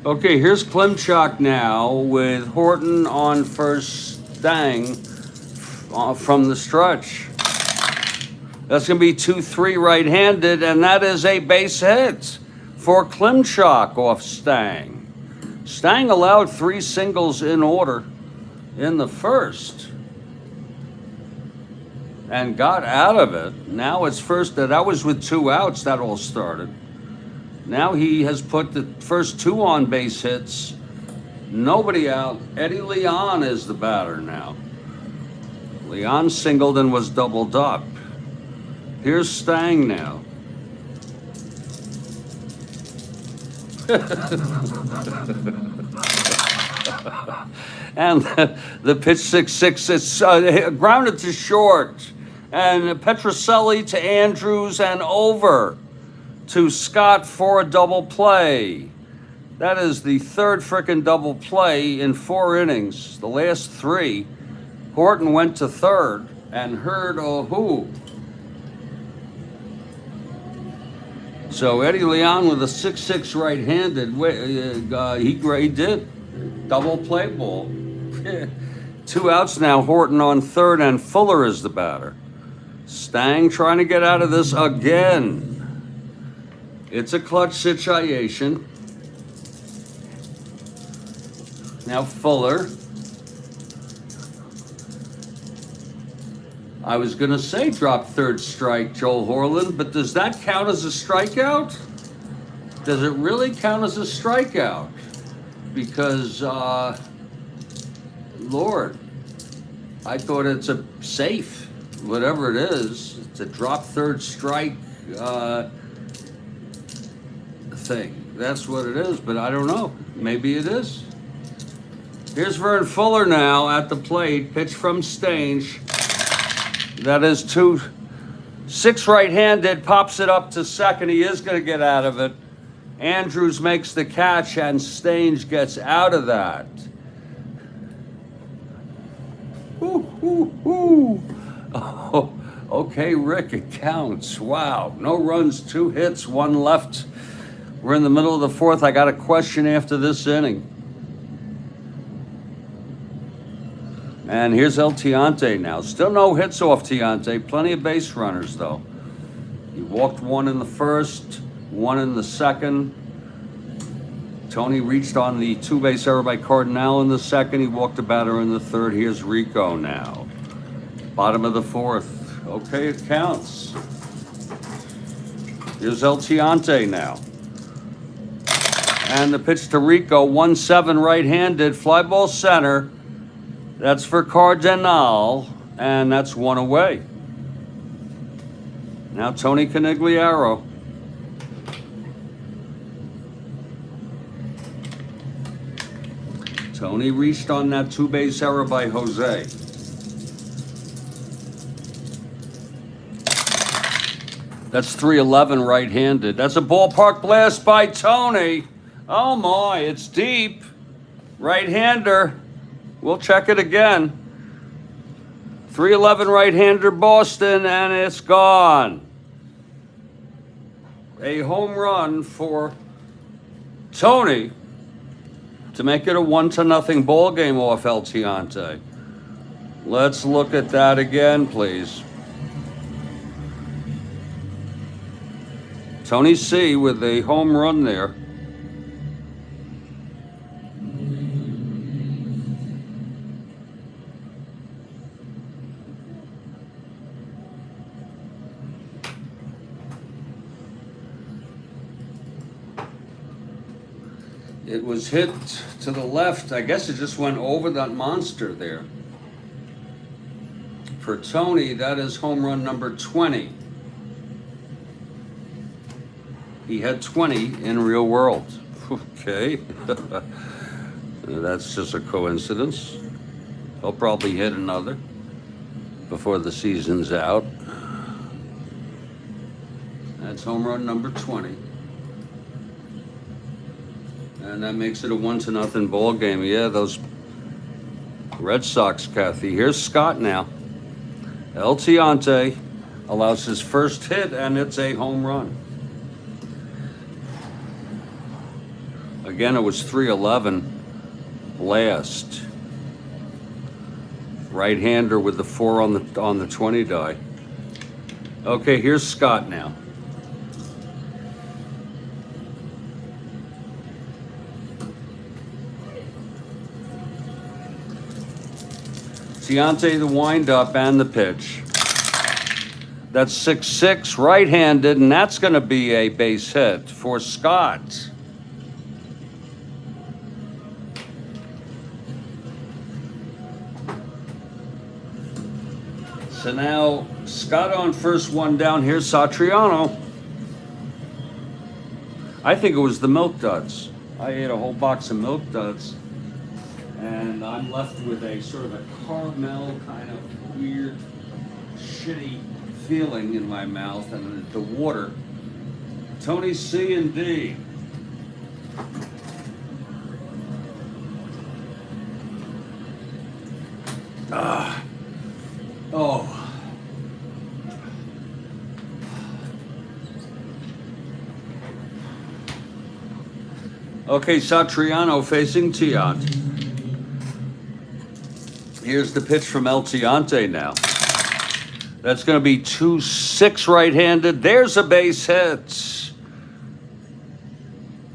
Okay, here's Klimchak now with Horton on first, Stang from the stretch. That's going to be 2-3 right-handed, and that is a base hit for Klimchak off Stang. Stang allowed 3 singles in order in the first and got out of it. Now it's first. That was with 2 outs that all started. Now he has put the first 2 on base hits. Nobody out. Eddie Leon is the batter now. Leon singled and was doubled up. Here's Stang now. And the pitch 6-6, it's grounded to short, and Petrocelli to Andrews, and over to Scott for a double play. That is the 3rd frickin' double play in 4 innings. The last 3, Horton went to 3rd and heard a who. So Eddie Leon with a 6-6 right-handed, he did double play ball. 2 outs now, Horton on 3rd, and Fuller is the batter. Stang trying to get out of this again. It's a clutch situation. Now Fuller. I was going to say drop 3rd strike, Joel Horland, but does that count as a strikeout? Does it really count as a strikeout? Because, Lord, I thought it's a safe, whatever it is. It's a drop 3rd strike thing. That's what it is, but I don't know. Maybe it is. Here's Vern Fuller now at the plate. Pitch from Stange. That is 2-6 right-handed, pops it up to 2nd. He is going to get out of it. Andrews makes the catch, and Stange gets out of that. Oh, okay, Rick, it counts. Wow. No runs, 2 hits, 1 left. We're in the middle of the 4th. I got a question after this inning. And here's El Tiante now. Still no hits off Tiante. Plenty of base runners, though. He walked one in the first, one in the second. Tony reached on the two-base error by Cardinal in the second. He walked a batter in the third. Here's Rico now. Bottom of the fourth. Okay, it counts. Here's El Tiante now. And the pitch to Rico, 1-7 right-handed, fly ball center. That's for Cardinal, and that's one away. Now Tony Conigliaro. Tony reached on that two-base error by Jose. That's 3-11 right-handed. That's a ballpark blast by Tony. Oh my, it's deep. Right-hander. We'll check it again. 3-11 right-hander Boston, and it's gone. A home run for Tony to make it a 1-0 ball game off El Tiante. Let's look at that again, please. Tony C with a home run there. It was hit to the left. I guess it just went over that monster there. For Tony, that is home run number 20. He had 20 in real world. Okay. That's just a coincidence. He'll probably hit another before the season's out. That's home run number 20. And that makes it a 1-0 ball game. Yeah, those Red Sox, Kathy. Here's Scott now. El Tiante allows his first hit, and it's a home run. Again, it was 3-11 blast. Right-hander with the 4 on the 20 die. Okay, here's Scott now. Tiante the windup and the pitch. That's 6-6 right-handed, and that's going to be a base hit for Scott. So now Scott on first, one down. Here's Satriano. I think it was the Milk Duds. I ate a whole box of Milk Duds. And I'm left with a sort of a caramel kind of weird, shitty feeling in my mouth and the water. Tony C and D. Oh. Okay, Satriano facing Tiant. Here's the pitch from El Tiante now. That's going to be 2-6 right-handed. There's a base hit.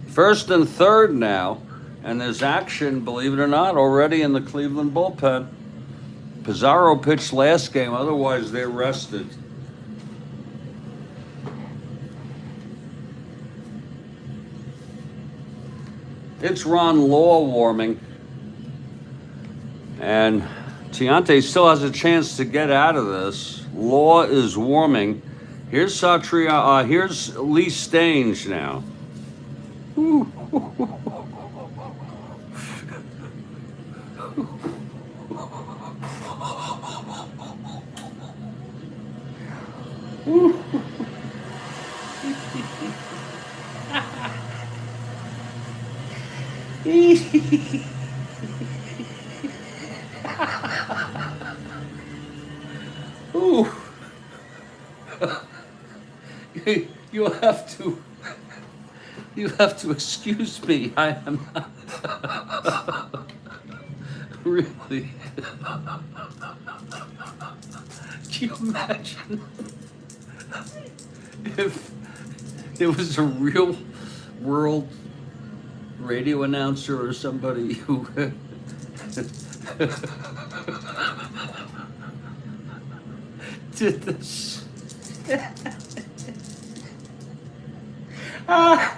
First and third now. And there's action, believe it or not, already in the Cleveland bullpen. Pizarro pitched last game. Otherwise, they're rested. It's Ron Law warming. And Tiante still has a chance to get out of this. Law is warming. Here's Satria. Here's Lee Stange now. Ooh. Ooh. You have to excuse me. I am not. Really? Can you imagine if it was a real world radio announcer or somebody who did this? Oh.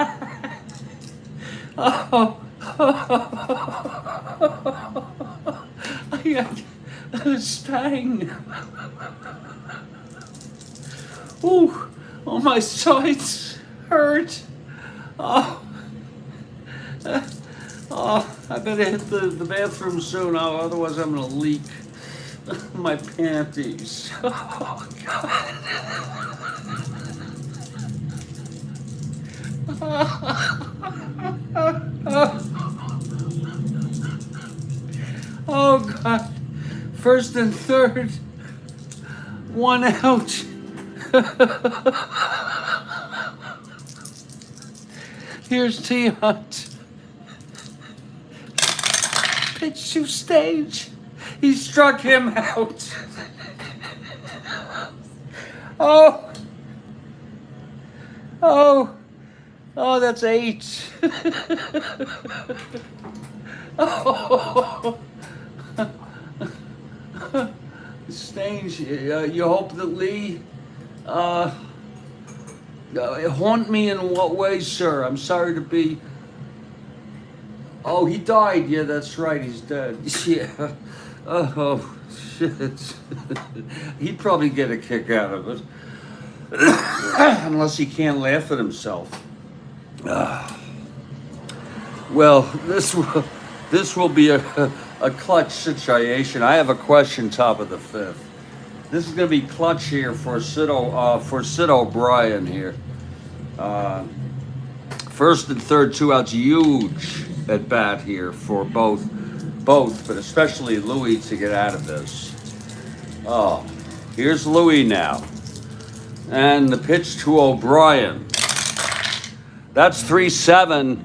I stang. Ooh, oh, my sides hurt. Oh, I better hit the bathroom soon. Otherwise I'm gonna leak my panties. Oh, God. Oh, God. First and third. 1 out. Here's T-Hunt. Pitch to stage. He struck him out. Oh. Oh. Oh, that's 8. Oh. Stains, you hope that Lee haunt me in what way, sir? I'm sorry to be... Oh, he died. Yeah, that's right. He's dead. Yeah. Oh, shit. He'd probably get a kick out of it. Unless he can't laugh at himself. Well, this will be a clutch situation. I have a question, top of the 5th. This is going to be clutch here for Sid O'Brien here. First and third, 2 outs, huge at bat here for both, but especially Louis to get out of this. Oh, here's Louis now, and the pitch to O'Brien. That's 3-7.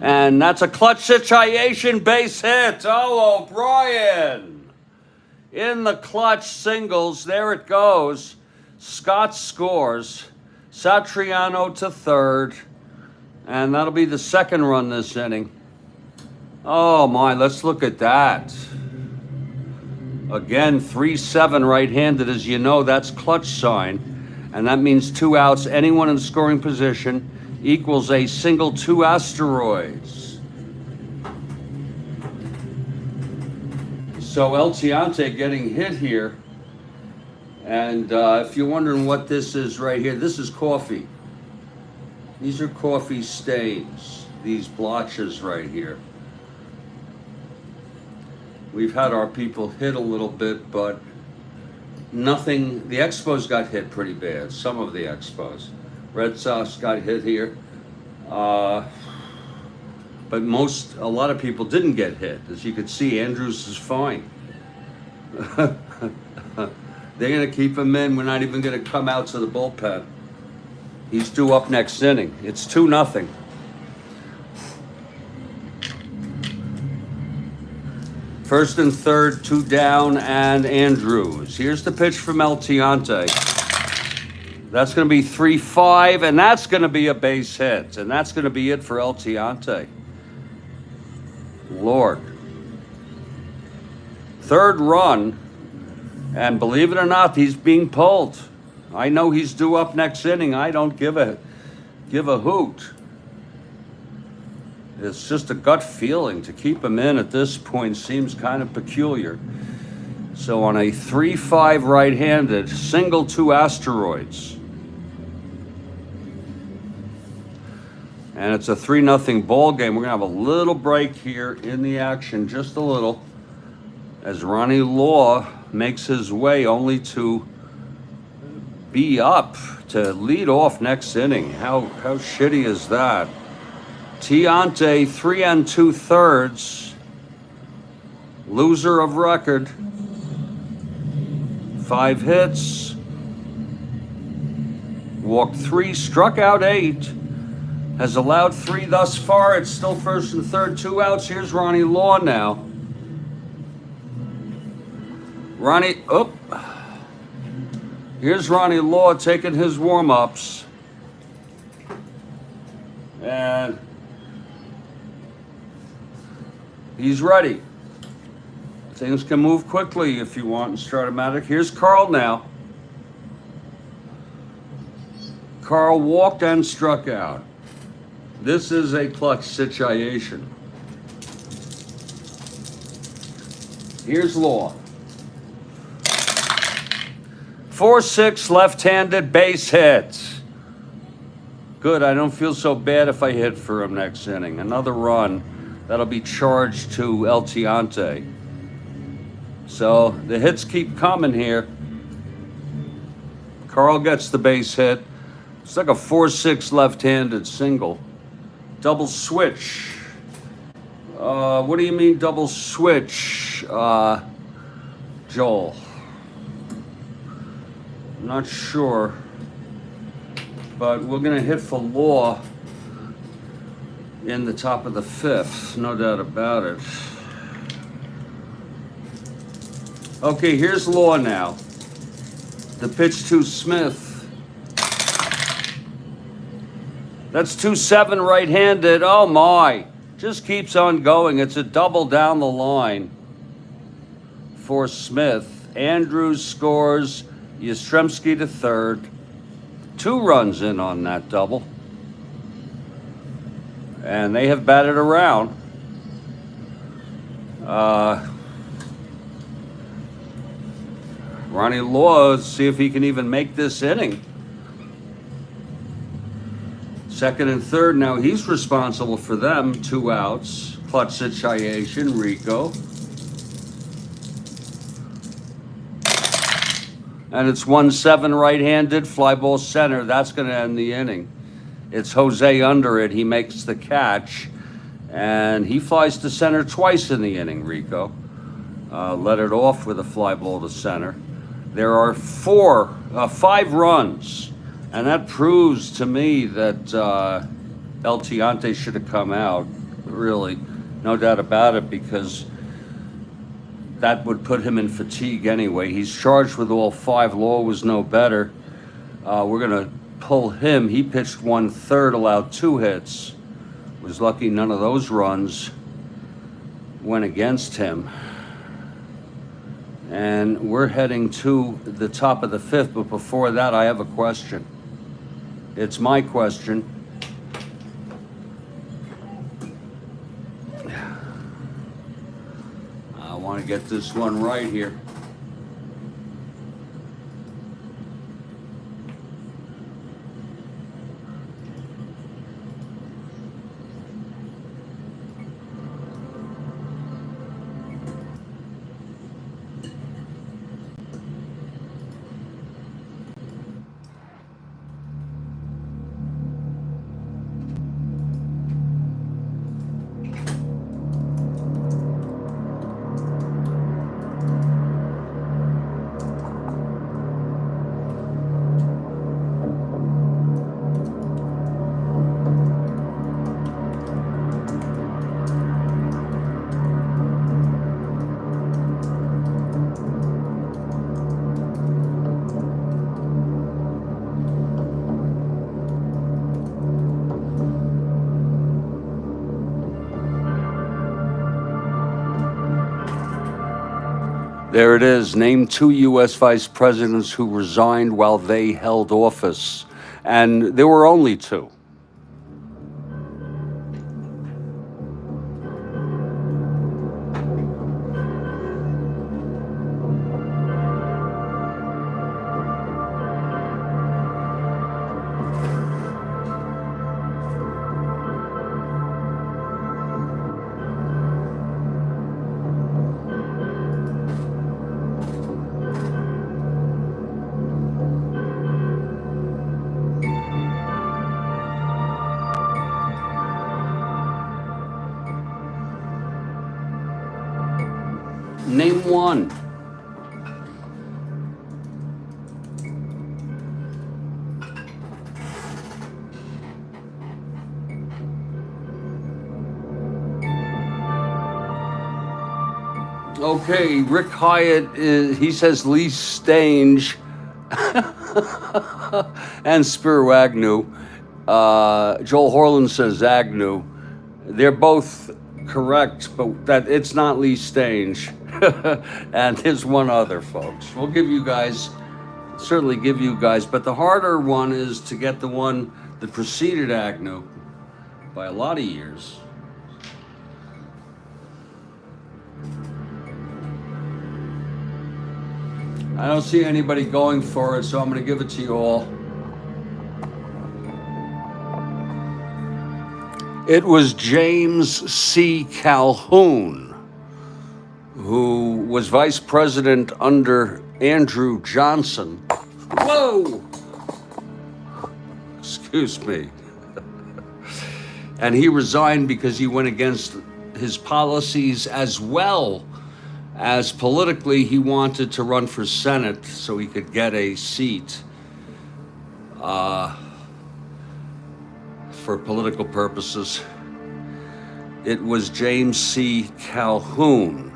And that's a clutch situation, base hit. Oh, O'Brien. In the clutch singles, there it goes. Scott scores. Satriano to third. And that'll be the second run this inning. Oh, my, let's look at that. Again, 3-7 right-handed. As you know, that's clutch sign. And that means 2 outs. Anyone in scoring position equals a single 2 asteroids. So El Tiante getting hit here. And if you're wondering what this is right here, this is coffee. These are coffee stains, these blotches right here. We've had our people hit a little bit, but nothing. The Expos got hit pretty bad, some of the Expos. Red Sox got hit here, but a lot of people didn't get hit. As you could see, Andrews is fine. They're going to keep him in. We're not even going to come out to the bullpen. He's due up next inning. It's 2-0. First and third, 2 down, and Andrews. Here's the pitch from El Tiante. That's going to be 3-5, and that's going to be a base hit. And that's going to be it for El Tiante. Lord. Third run, and believe it or not, he's being pulled. I know he's due up next inning. I don't give a hoot. It's just a gut feeling. To keep him in at this point seems kind of peculiar. So on a 3-5 right-handed, single 2 asteroids. And it's a 3-0 ball game. We're going to have a little break here in the action, just a little, as Ronnie Law makes his way only to be up to lead off next inning. How shitty is that? Tiante, 3 2/3, loser of record. 5 hits, walked 3, struck out 8. Has allowed 3 thus far. It's still first and third, 2 outs. Here's Ronnie Law now. Ronnie, oh, here's Ronnie Law taking his warm-ups. And he's ready. Things can move quickly if you want in Strat-O-Matic. Here's Karl now. Karl walked and struck out. This is a clutch situation. Here's Law. 4-6 left-handed base hits. Good, I don't feel so bad if I hit for him next inning. Another run that'll be charged to El Tiante. So the hits keep coming here. Karl gets the base hit. It's like a 4-6 left-handed single. Double switch. What do you mean double switch, Joel? I'm not sure. But we're going to hit for Law in the top of the fifth. No doubt about it. Okay, here's Law now. The pitch to Smith. That's 2-7 right-handed. Oh my. Just keeps on going. It's a double down the line for Smith. Andrews scores. Yastrzemski to third. 2 runs in on that double. And they have batted around. Ronnie Law, let's see if he can even make this inning. Second and third, now he's responsible for them. 2 outs. Clutch situation, Rico. And it's 1-7 right-handed, fly ball center. That's going to end the inning. It's Jose under it. He makes the catch. And he flies to center twice in the inning, Rico. Let it off with a fly ball to center. There are 5 runs. And that proves to me that El Tiante should have come out, really. No doubt about it, because that would put him in fatigue anyway. He's charged with all 5. Law was no better. We're going to pull him. He pitched 1/3, allowed 2 hits. Was lucky none of those runs went against him. And we're heading to the top of the fifth, but before that, I have a question. It's my question. I want to get this one right here. There it is. Name 2 U.S. vice presidents who resigned while they held office. And there were only 2. Name 1. Okay, Rick Hyatt, he says Lee Stange and Spiro Agnew. Joel Horland says Agnew. They're both correct, but that it's not Lee Stange. And there's one other, folks. We'll give you guys, certainly give you guys, but the harder one is to get the one that preceded Agnew by a lot of years. I don't see anybody going for it, so I'm going to give it to you all. It was James C. Calhoun, who was vice president under Andrew Johnson. Whoa! Excuse me. And he resigned because he went against his policies, as well as politically he wanted to run for Senate so he could get a seat for political purposes. It was James C. Calhoun.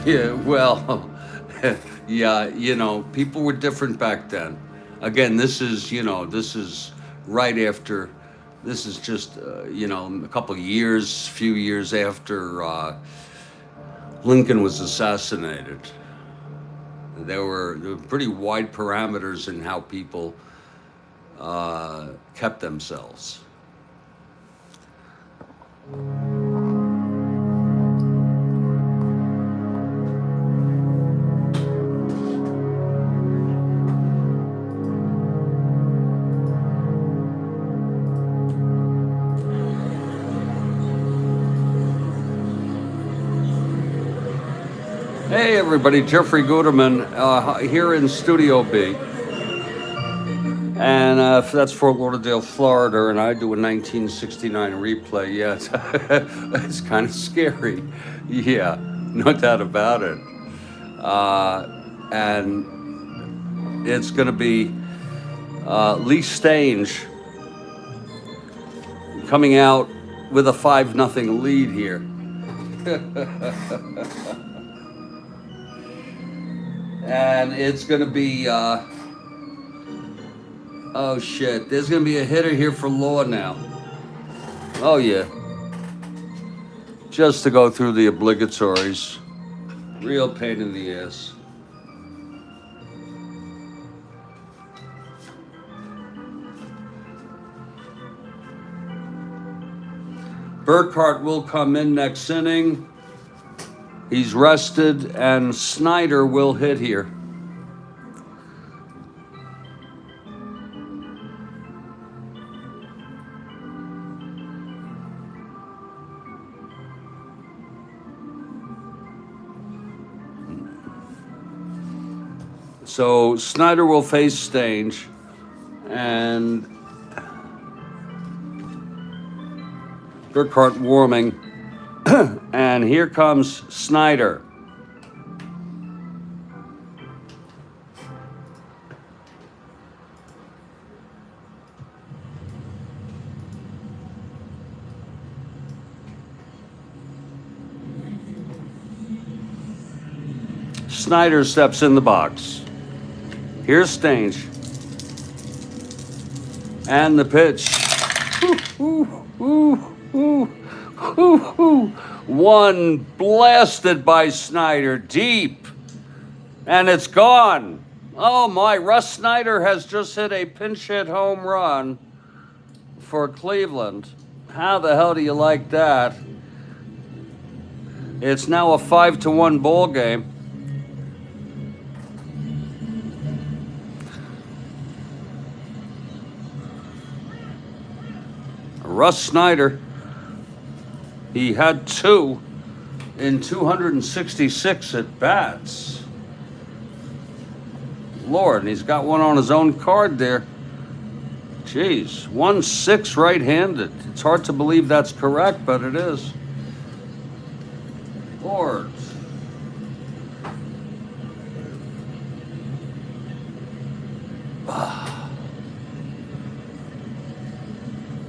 Yeah, well, yeah, you know, people were different back then. Again, this is, you know, this is right after, this is just, you know, a couple of years, few years after Lincoln was assassinated. There were pretty wide parameters in how people kept themselves. Hey everybody, Jeffrey Guterman here in Studio B. And that's Fort Lauderdale, Florida, and I do a 1969 replay. Yeah, it's kind of scary. Yeah, no doubt about it. And it's going to be Lee Stange coming out with a 5-0 lead here. And it's going to be, oh shit, there's going to be a hitter here for Law now. Oh yeah. Just to go through the obligatories. Real pain in the ass. Burkhart will come in next inning. He's rested, and Snyder will hit here. So Snyder will face Stange, and Burkhart warming. And here comes Snyder. Snyder steps in the box. Here's Stange. And the pitch. Ooh, ooh, ooh, ooh, ooh. One blasted by Snyder deep, and it's gone. Oh my, Russ Snyder has just hit a pinch hit home run for Cleveland. How the hell do you like that? It's now a 5-1 ball game. Russ Snyder, he had 2 in 266 at bats. Lord, and he's got one on his own card there. Jeez, 1-6 right-handed. It's hard to believe that's correct, but it is. Lord.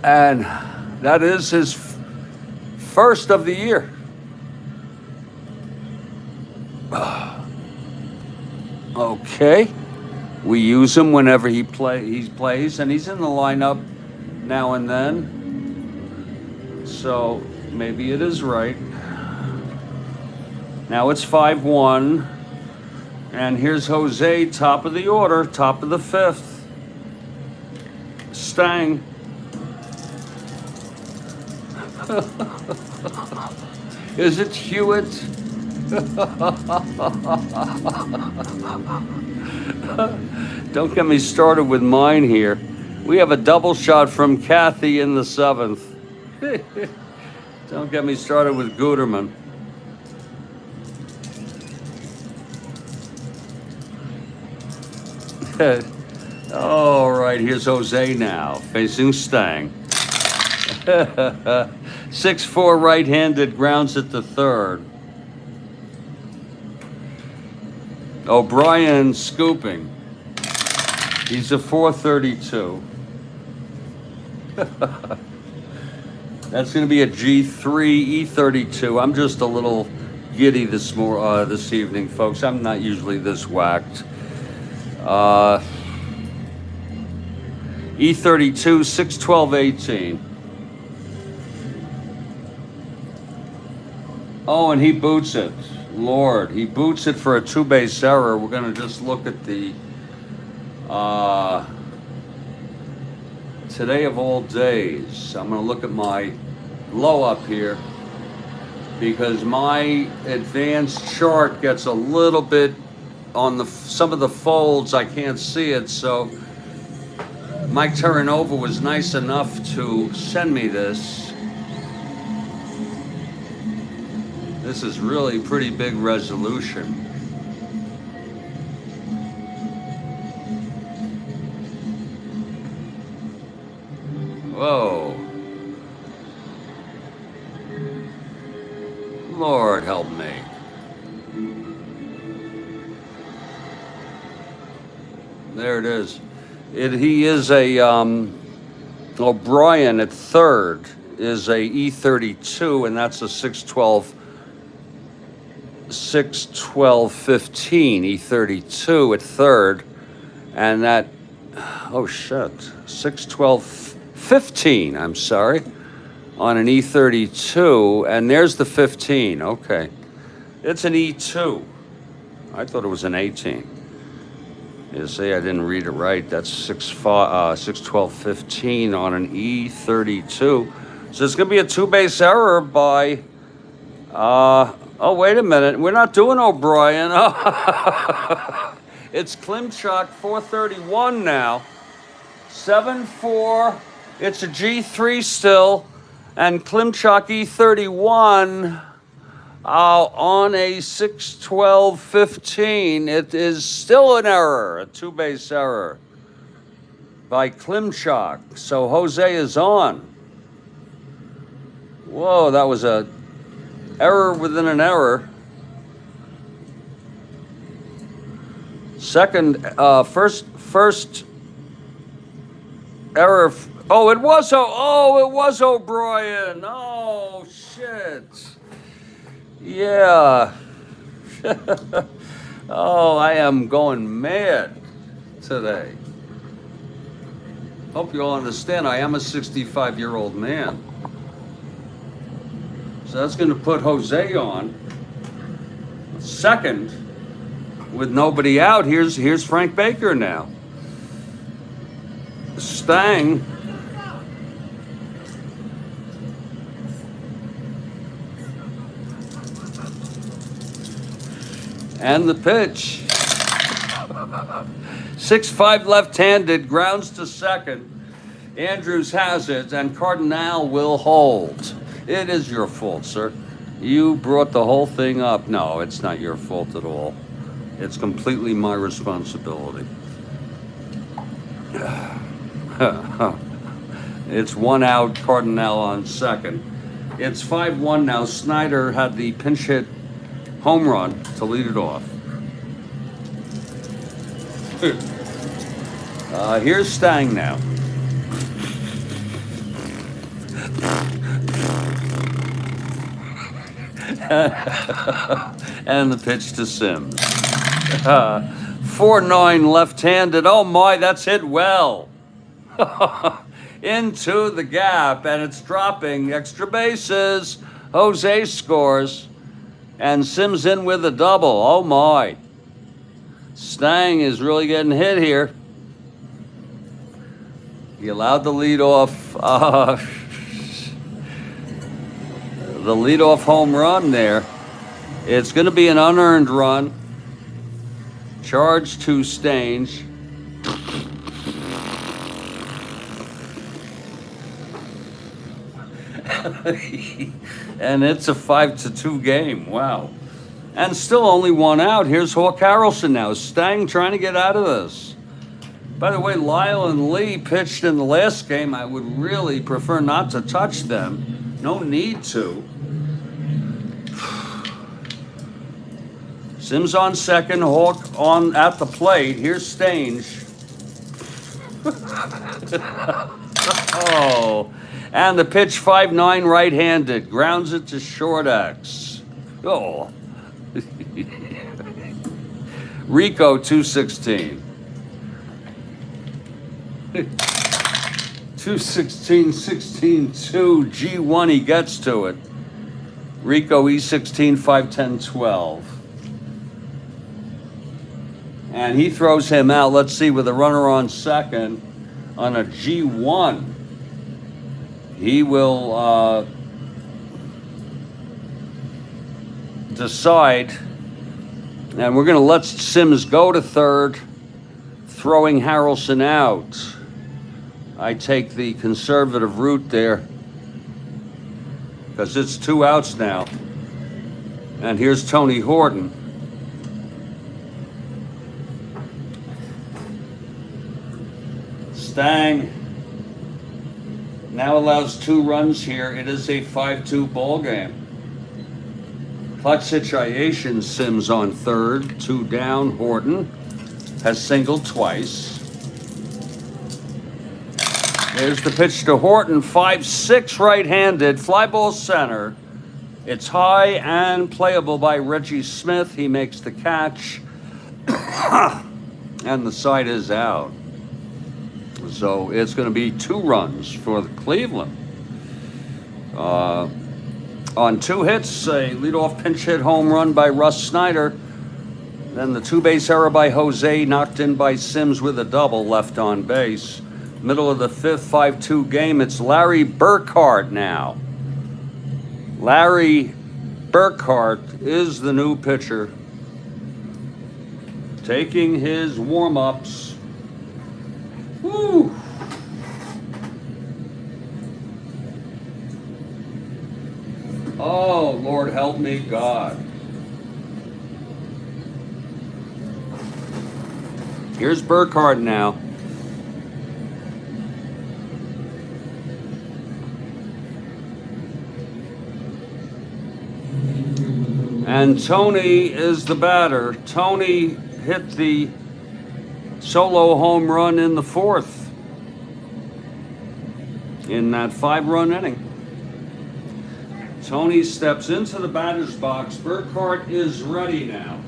And that is his first of the year. Okay. We use him whenever he plays, and he's in the lineup now and then. So maybe it is right. Now it's 5-1. And here's Jose, top of the order, top of the fifth. Stang. Is it Hewitt? Don't get me started with mine here. We have a double shot from Kathy in the seventh. Don't get me started with Guterman. All right, here's Jose now, facing Stang. 6-4 right-handed, grounds at the third. O'Brien scooping. He's a 432. That's going to be a G3 E32. I'm just a little giddy this evening, folks. I'm not usually this whacked. E32, 6-12-18. Oh, and he boots it. Lord, he boots it for a two-base error. We're going to just look at the today of all days. I'm going to look at my blow up here because my advanced chart gets a little bit on some of the folds. I can't see it, so Mike Terranova was nice enough to send me this. This is really pretty big resolution. Whoa. Lord help me. There it is. He is a O'Brien at third is a E32, and that's a 6-12-15 E32 at third, and that, oh shit, 6-12-15, I'm sorry, on an E32, and there's the 15. Okay, it's an E2. I thought it was an 18. You see, I didn't read it right. That's 6-12-15 on an E32. So it's going to be a two-base error by, oh, wait a minute. We're not doing O'Brien. It's Klimchuk, 431 now. 7-4. It's a G3 still. And Klimchuk, E31. On a 6-12-15, it is still an error, a two-base error by Klimchuk. So Jose is on. Whoa, that was a error within an error. First error. Oh, it was O'Brien. Oh, shit. Yeah. Oh, I am going mad today. Hope you all understand I am a 65-year-old man. So that's going to put Jose on second with nobody out. Here's Frank Baker now. Stang. And the pitch. 6-5 left-handed, grounds to second. Andrews has it, and Cardinal will hold. It is your fault, sir. You brought the whole thing up. No, it's not your fault at all. It's completely my responsibility. It's one out, Cardinal on second. It's 5-1 now. Snyder had the pinch hit home run to lead it off. Here's Stang now. And the pitch to Sims. 4-9 left-handed. Oh my, that's hit well. Into the gap, and it's dropping. Extra bases. Jose scores. And Sims in with a double. Oh my. Stang is really getting hit here. He allowed the leadoff home run there. It's going to be an unearned run. Charge to Stange. And it's a 5-2 game. Wow. And still only one out. Here's Hawk Harrelson now. Stang trying to get out of this. By the way, Lyle and Lee pitched in the last game. I would really prefer not to touch them. No need to. Sims on second, Hawk on at the plate. Here's Stange. Oh, and the pitch 5-9 right-handed. Grounds it to short X. Oh. Rico 216. 216, 16, 2. G1, he gets to it. Rico E16, 510, 12. And he throws him out, let's see, with a runner on second on a G1. He will decide, and we're going to let Sims go to third, throwing Harrelson out. I take the conservative route there because it's 2 outs now. And here's Tony Horton. Stang now allows 2 runs here. It is a 5-2 ball game. Clutch situation, Sims on third, 2 down. Horton has singled twice. There's the pitch to Horton, 5-6 right-handed, fly ball center. It's high and playable by Reggie Smith. He makes the catch, and the side is out. So it's going to be 2 runs for the Cleveland. On 2 hits, a leadoff pinch hit home run by Russ Snyder. Then the 2-base error by Jose, knocked in by Sims with a double left on base. Middle of the 5th, 5-2 game. It's Larry Burkhart now. Larry Burkhart is the new pitcher, taking his warm-ups. Woo! Oh, Lord help me, God. Here's Burkhart now. And Tony is the batter. Tony hit the solo home run in the 4th in that 5-run inning. Tony steps into the batter's box. Burkhart is ready now.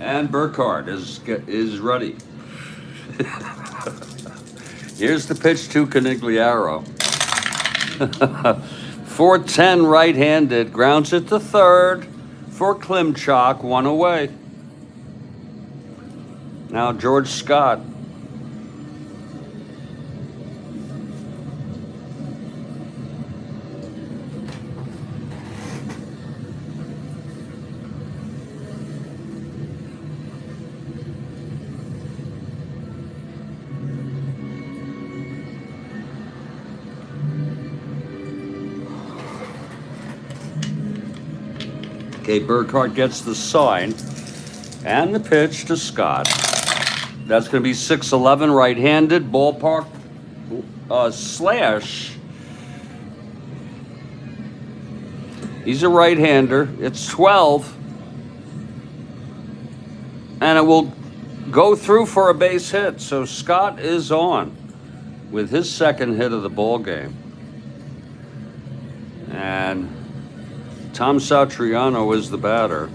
And Burkhart is ready. Here's the pitch to Canigliaro. 4-10 right-handed, grounds it to third for Klimchak, 1 away. Now George Scott. Okay, Burkhart gets the sign and the pitch to Scott. That's going to be 6'11", right-handed, ballpark slash. He's a right-hander. It's 12. And it will go through for a base hit. So Scott is on with his second hit of the ball game. And Tom Satriano is the batter.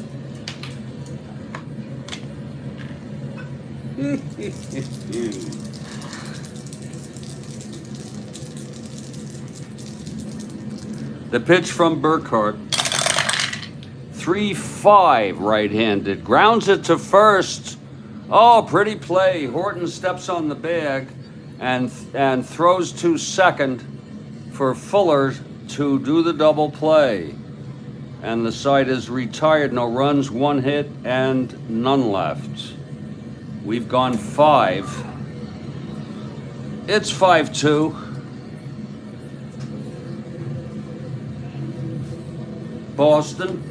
The pitch from Burkhardt. 3-5 right-handed. Grounds it to first. Oh, pretty play. Horton steps on the bag and throws to second for Fuller to do the double play. And the side is retired. No runs, 1 hit, and none left. We've gone 5. It's 5-2. Boston.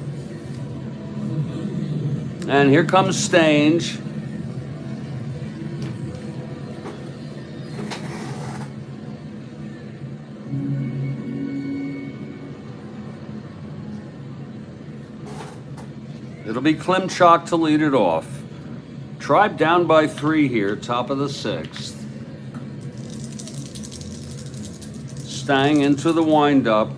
And here comes Stange. It'll be Klimchak to lead it off. Tribe down by 3 here, top of the 6th. Stang into the windup.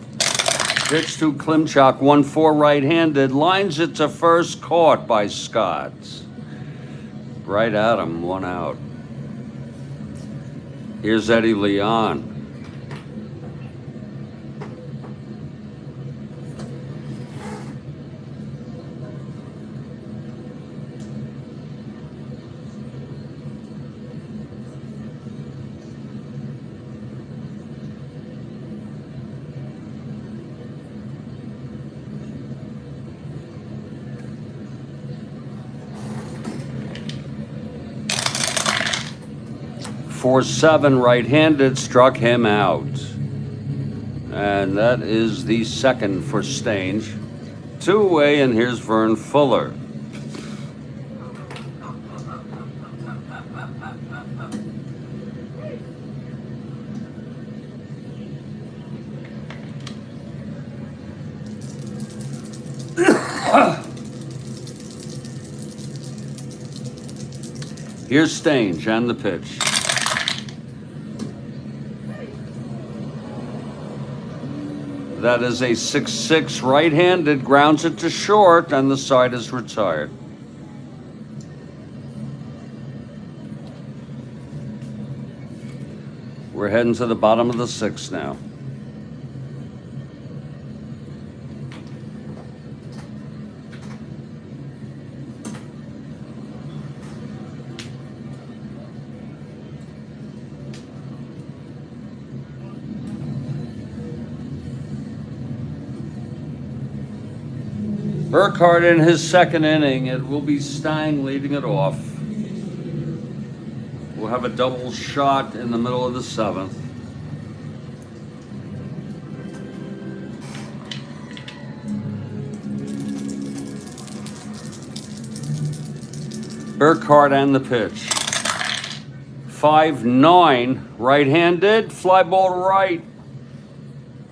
Pitch to Klimchak, 1-4 right-handed. Lines it to first, caught by Scott. Right at him, 1 out. Here's Eddie Leon. For 7 right-handed, struck him out. And that is the second for Stange. 2 away, and here's Vern Fuller. Here's Stange and the pitch. That is a 6-6 right-handed, grounds it to short, and the side is retired. We're heading to the bottom of the 6th now. Burkhardt in his second inning. It will be Stang leading it off. We'll have a double shot in the middle of the 7th. Burkhardt and the pitch. 5-9 right-handed. Fly ball to right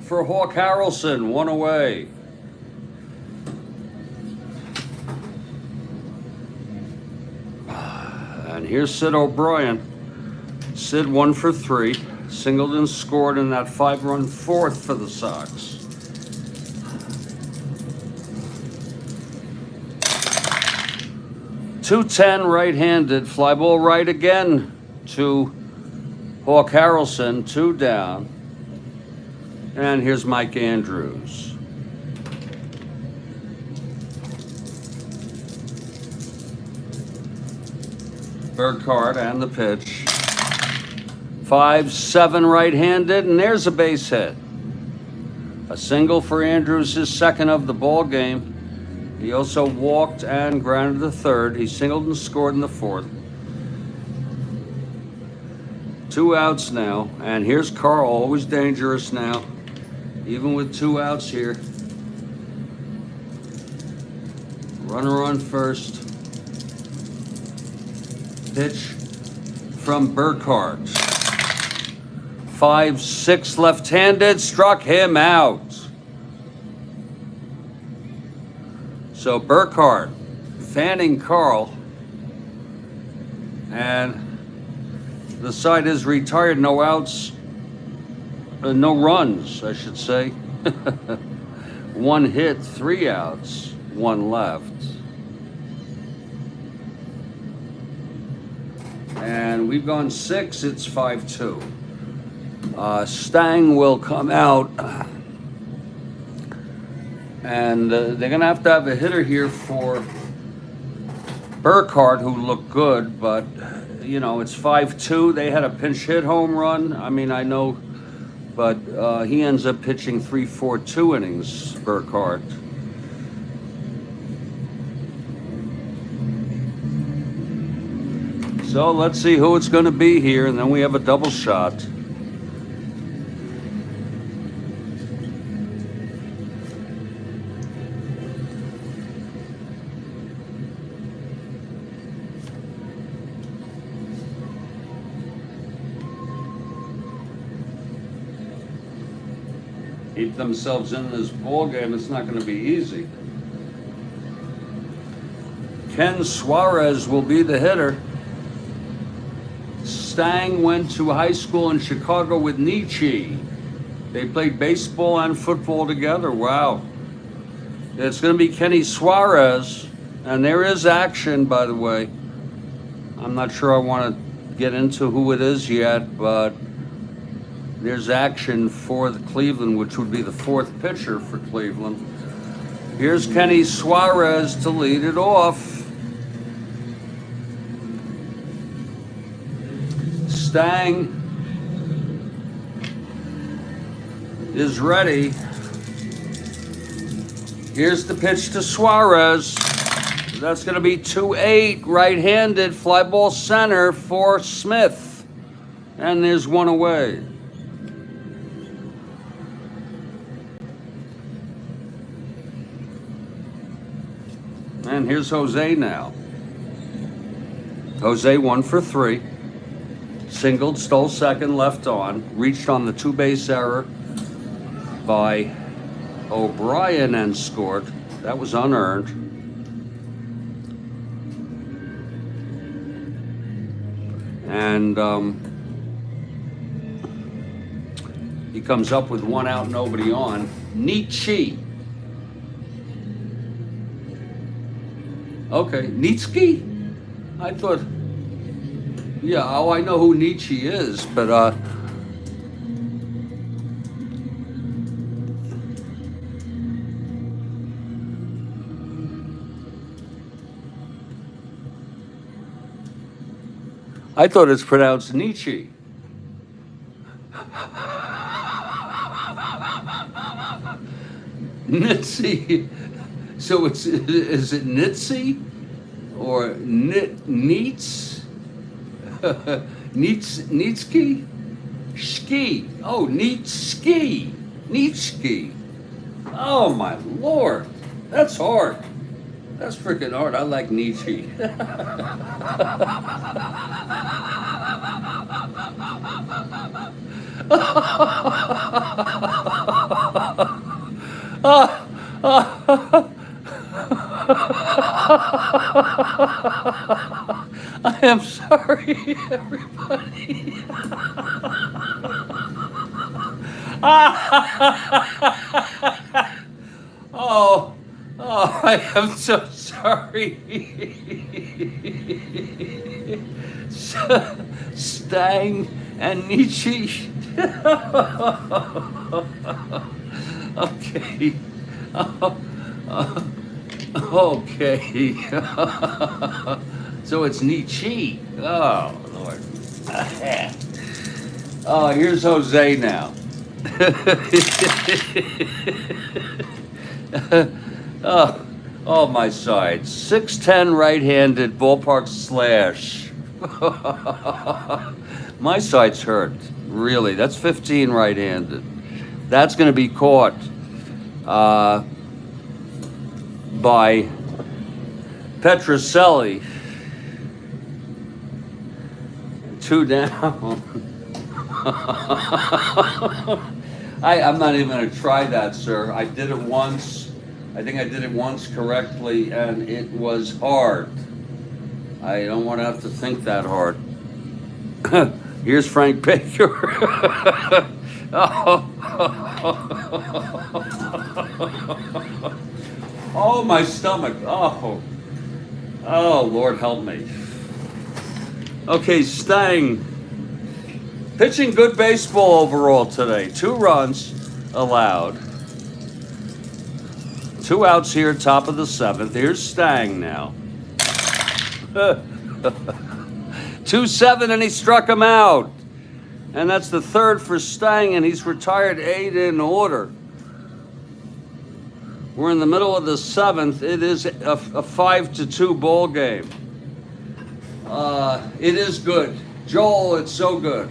for Hawk Harrelson. 1 away. And here's Sid O'Brien. Sid 1 for 3. Singleton scored in that 5-run 4th for the Sox. .210 right-handed. Fly ball right again to Hawk Harrelson. 2 down. And here's Mike Andrews. Burkhardt and the pitch. 5-7 right-handed, and there's a base hit. A single for Andrews, his second of the ball game. He also walked and grounded the 3rd. He singled and scored in the 4th. 2 outs now, and here's Karl, always dangerous now, even with 2 outs here. Runner on first. Pitch from Burkhardt. 5-6 left-handed, struck him out. So Burkhardt fanning Karl, and the side is retired. No outs, no runs, I should say. 1 hit, 3 outs, 1 left. And we've gone 6, it's 5-2. Stang will come out, and they're going to have a hitter here for Burkhardt, who looked good, but, you know, it's 5-2. They had a pinch hit home run. I mean, I know, but he ends up pitching 3-4-2 innings, Burkhardt. So let's see who it's going to be here, and then we have a double shot. Keep themselves in this ball game. It's not going to be easy. Ken Suarez will be the hitter. Stang went to high school in Chicago with Nietzsche. They played baseball and football together. Wow. It's going to be Kenny Suarez, and there is action, by the way. I'm not sure I want to get into who it is yet, but there's action for the Cleveland, which would be the 4th pitcher for Cleveland. Here's Kenny Suarez to lead it off. Stang is ready. Here's the pitch to Suarez. That's going to be 2-8, right-handed, fly ball center for Smith. And there's 1 away. And here's Jose now. Jose 1 for 3. Singled, stole second, left on. Reached on the 2-base error by O'Brien and scored. That was unearned. And he comes up with 1 out, nobody on. Nietzsche. Okay, Nietzsche? I thought, yeah, oh, I know who Nietzsche is, but I thought it's pronounced Nietzsche. Nitzy. So is it Nitzy or Neats? Nietzsche? Ski. Oh, Nietzsche. Nietzsche. Oh my Lord. That's hard. That's freaking hard. I like Nietzsche. I am sorry, everybody. Oh, I am so sorry. Stang and Nietzsche. Okay. Okay. So it's Nietzsche. Oh, Lord. Oh, here's Jose now. Oh, my side. 6'10" right-handed ballpark slash. My side's hurt. Really. That's 15 right-handed. That's going to be caught by Petrocelli. 2 down. I'm not even going to try that, sir. I did it once. I think I did it once correctly, and it was hard. I don't want to have to think that hard. Here's Frank Baker. Oh. Oh, my stomach. Oh. Oh, Lord help me. Okay, Stang. Pitching good baseball overall today. 2 runs allowed. 2 outs here, top of the 7th. Here's Stang now. 2-7, and he struck him out. And that's the 3rd for Stang, and he's retired 8 in order. We're in the middle of the 7th. It is a 5-2 ball game. It is good. Joel, it's so good.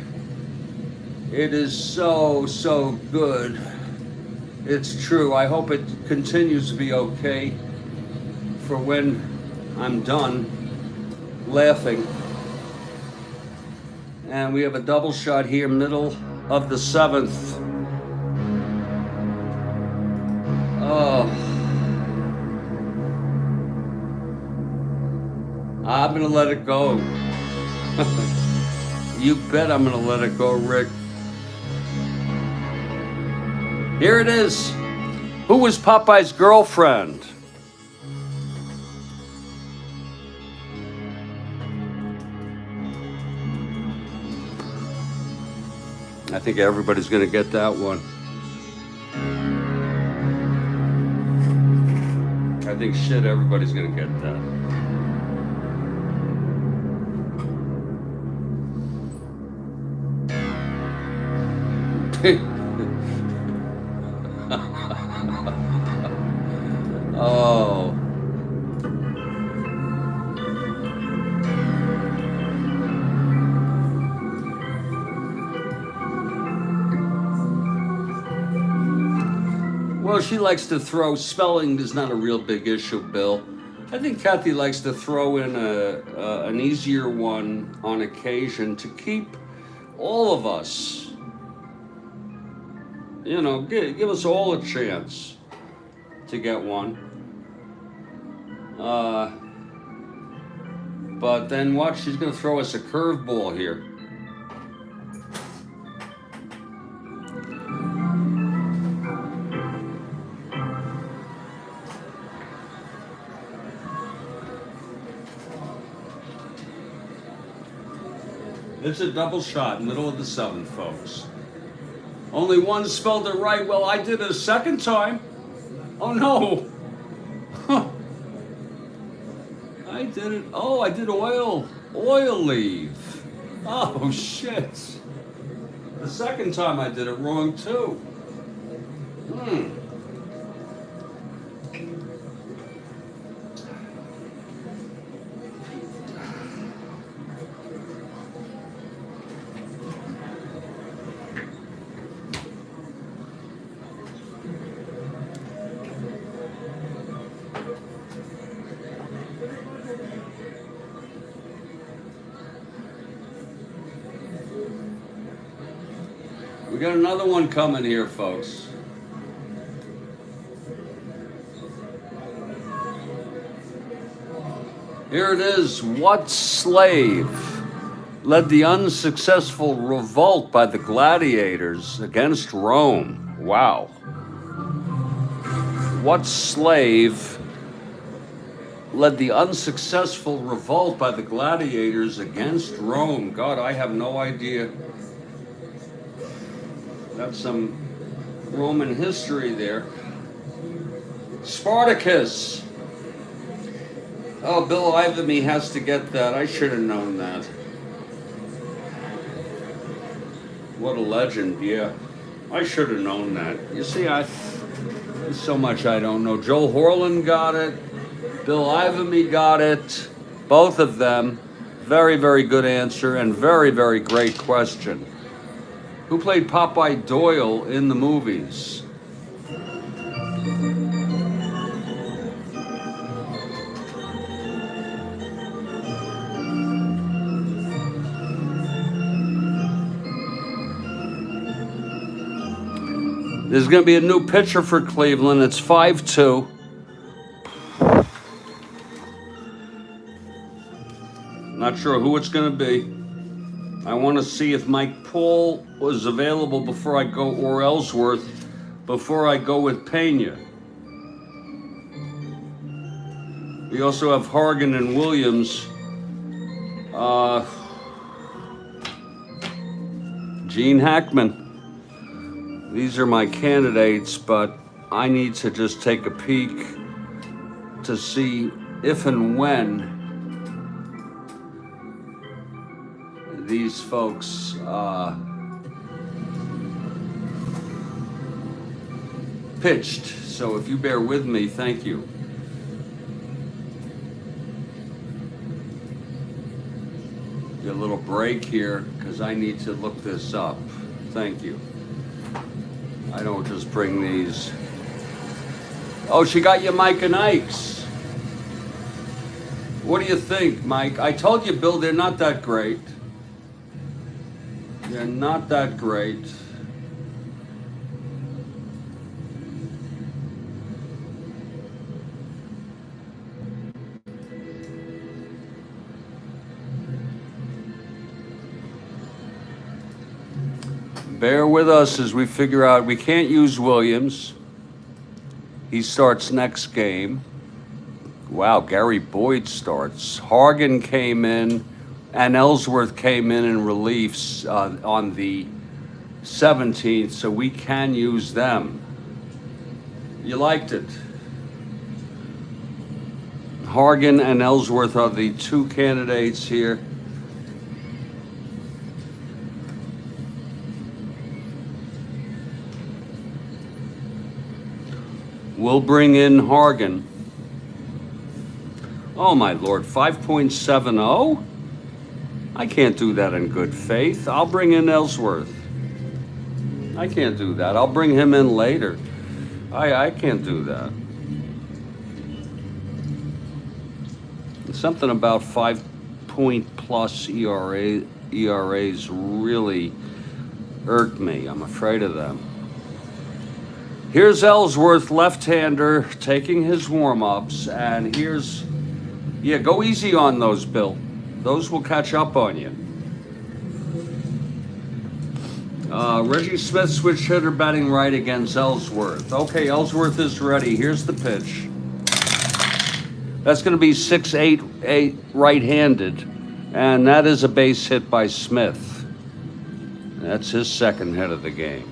It is so good. It's true. I hope it continues to be okay for when I'm done laughing. And we have a double shot here, middle of the 7th. Oh. I'm gonna let it go. You bet I'm gonna let it go, Rick. Here it is. Who was Popeye's girlfriend? I think everybody's gonna get that one. I think everybody's gonna get that. Oh. Well, she likes to throw. Spelling is not a real big issue, Bill. I think Kathy likes to throw in an easier one on occasion to keep all of us, you know, give us all a chance to get one. But then watch, she's going to throw us a curveball here. It's a double shot, middle of the 7th, folks. Only one spelled it right. Well, I did it a second time. Oh, no. Huh. I did it. Oh, I did oil leave. Oh, shit. The second time I did it wrong, too. We got another one coming here, folks. Here it is. What slave led the unsuccessful revolt by the gladiators against Rome? Wow. What slave led the unsuccessful revolt by the gladiators against Rome? God, I have no idea. That's some Roman history there. Spartacus. Oh, Bill Ivamy has to get that. I should have known that. What a legend, yeah. I should have known that. You see, there's so much I don't know. Joel Horland got it. Bill Ivamy got it. Both of them. Very, very good answer and very, very great question. Who played Popeye Doyle in the movies? There's going to be a new pitcher for Cleveland. It's 5-2. Not sure who it's going to be. I want to see if Mike Paul was available before I go, or Ellsworth, before I go with Pena. We also have Hargan and Williams. Gene Hackman. These are my candidates, but I need to just take a peek to see if and when these folks pitched. So if you bear with me, thank you. Get a little break here because I need to look this up. Thank you. I don't just bring these. Oh, she got you Mike and Ike's. What do you think, Mike? I told you, Bill, they're not that great. They're not that great. Bear with us as we figure out. We can't use Williams. He starts next game. Wow, Gary Boyd starts. Hargan came in, and Ellsworth came in reliefs on the 17th, so we can use them. You liked it. Hargan and Ellsworth are the two candidates here. We'll bring in Hargan. Oh my Lord, 5.70? I can't do that in good faith. I'll bring in Ellsworth. I can't do that. I'll bring him in later. I can't do that. Something about 5-point-plus ERAs really irked me. I'm afraid of them. Here's Ellsworth, left-hander, taking his warm-ups, and here's, yeah, go easy on those, Bill. Those will catch up on you. Reggie Smith, switch hitter, batting right against Ellsworth. Okay, Ellsworth is ready. Here's the pitch. That's going to be 6-8 right-handed, and that is a base hit by Smith. That's his second hit of the game.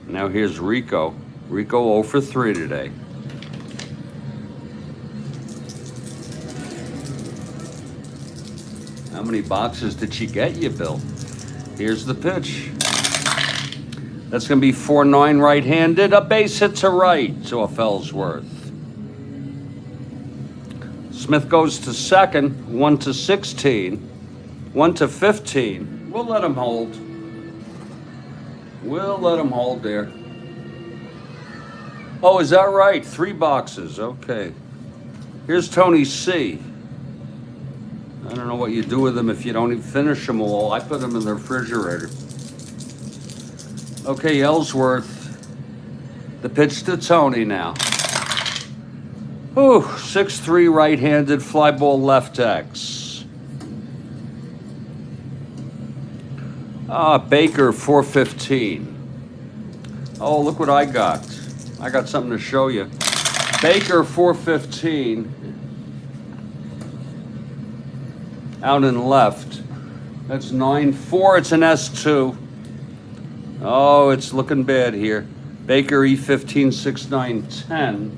Now here's Rico. Rico 0 for 3 today. How many boxes did she get you, Bill? Here's the pitch. That's going to be 4-9 right-handed. A base hit to right to a Ellsworth. Smith goes to second, 1-16, 1-15. We'll let him hold. We'll let him hold there. Oh, is that right? 3 boxes. Okay. Here's Tony C. I don't know what you do with them if you don't even finish them all. I put them in the refrigerator. Okay, Ellsworth. The pitch to Tony now. Ooh, 6-3 right-handed, fly ball left X. Baker 415. Oh, look what I got. I got something to show you. Baker 415. Out and left. That's 9-4. It's an S2. Oh, it's looking bad here. Baker E15 6-9-10.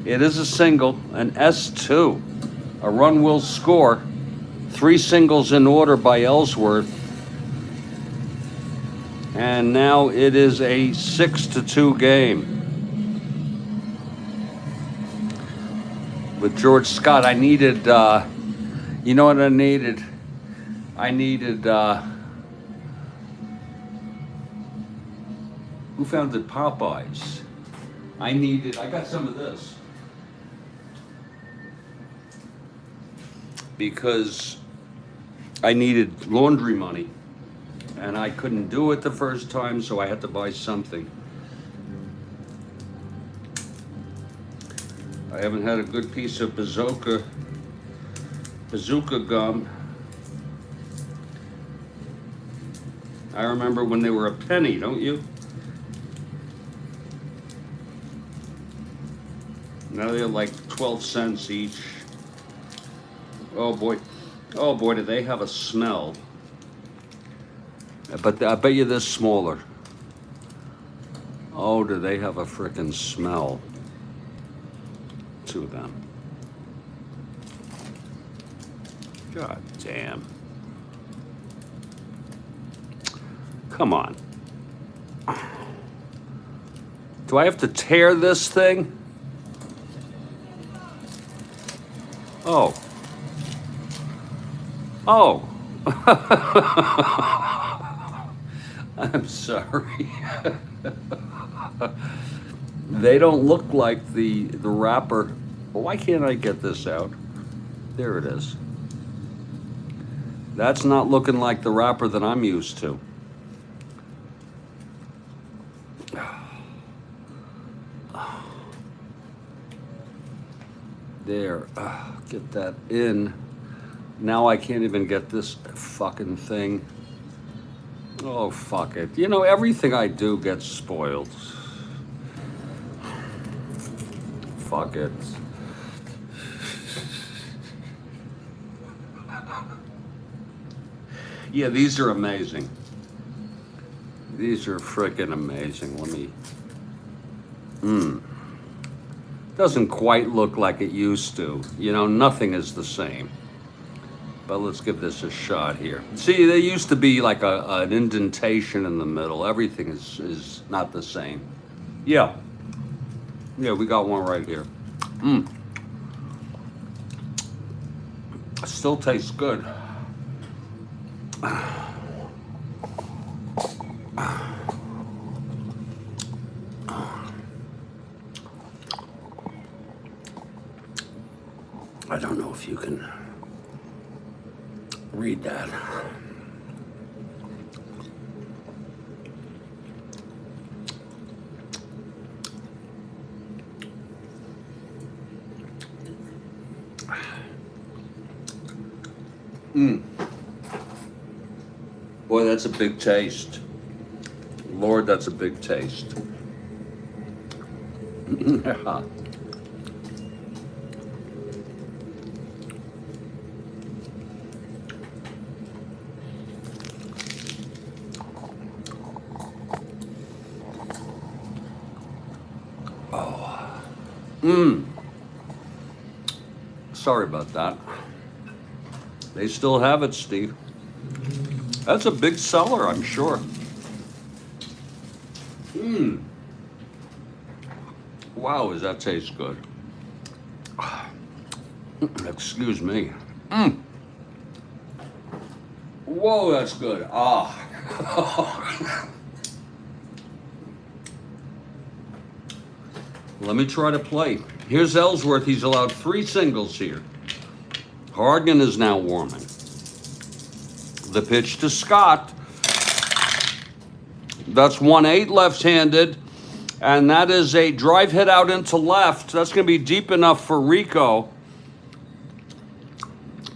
It is a single, an S2. A run will score. 3 singles in order by Ellsworth. And now it is a 6-2 game. With George Scott, I needed, you know what I needed? I needed, who founded Popeyes? I got some of this. Because I needed laundry money, and I couldn't do it the first time, so I had to buy something. I haven't had a good piece of bazooka gum. I remember when they were a penny, don't you? Now they're like 12 cents each. Oh boy, do they have a smell. But I bet you they're smaller. Oh, do they have a frickin' smell to them. God damn. Come on. Do I have to tear this thing? Oh. Oh. I'm sorry. They don't look like the wrapper. Why can't I get this out? There it is. That's not looking like the wrapper that I'm used to. There, get that in. Now I can't even get this fucking thing. Oh, fuck it. You know, everything I do gets spoiled. Fuck it. Yeah, these are amazing. These are freaking amazing. Let me... Doesn't quite look like it used to. You know, nothing is the same. But let's give this a shot here. See, there used to be like an indentation in the middle. Everything is not the same. Yeah. Yeah, we got one right here. It still tastes good. I don't know if you can read that. Boy, that's a big taste. Lord, that's a big taste. Sorry about that. They still have it, Steve. That's a big seller, I'm sure. Wow, does that taste good? Excuse me. Whoa, that's good. Let me try to play. Here's Ellsworth. He's allowed 3 singles here. Hargan is now warming. The pitch to Scott. That's 1-8 left-handed. And that is a drive hit out into left. That's going to be deep enough for Rico.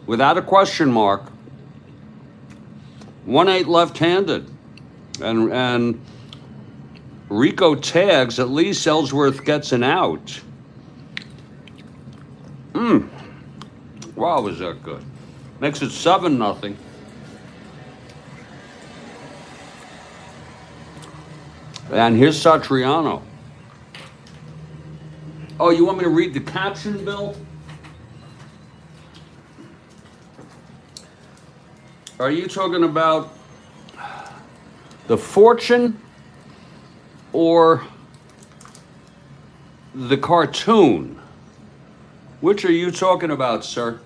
Without a question mark. 1-8 left-handed. And Rico tags. At least Ellsworth gets an out. Wow, is that good. Makes it 7-0. And here's Satriano. Oh, you want me to read the caption, Bill? Are you talking about the fortune or the cartoon? Which are you talking about, sir?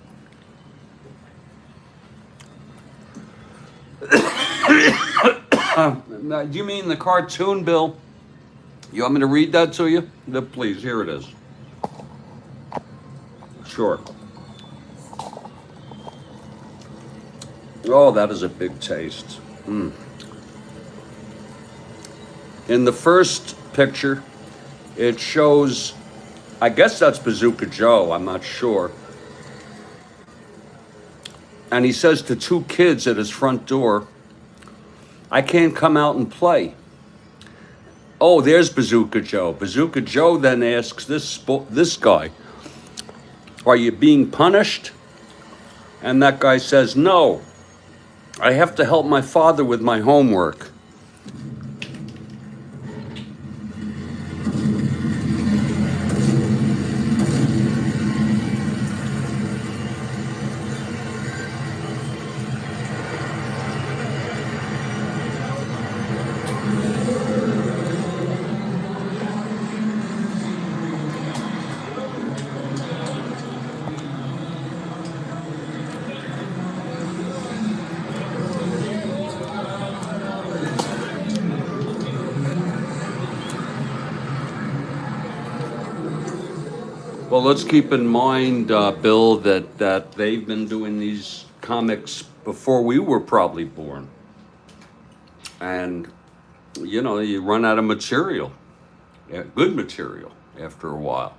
Do you mean the cartoon, Bill? You want me to read that to you? Please, here it is. Sure. Oh, that is a big taste. In the first picture, it shows, I guess that's Bazooka Joe, I'm not sure. And he says to two kids at his front door, I can't come out and play. Oh, there's Bazooka Joe. Bazooka Joe then asks this guy, are you being punished? And that guy says, no, I have to help my father with my homework. Well, let's keep in mind, Bill, that they've been doing these comics before we were probably born. And, you know, you run out of material, good material, after a while.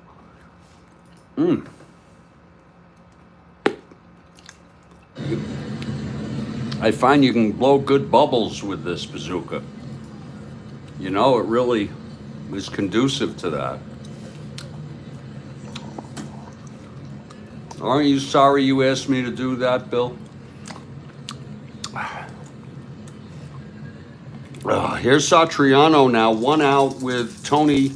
I find you can blow good bubbles with this bazooka. You know, it really is conducive to that. Aren't you sorry you asked me to do that, Bill? Here's Satriano now, 1 out with Tony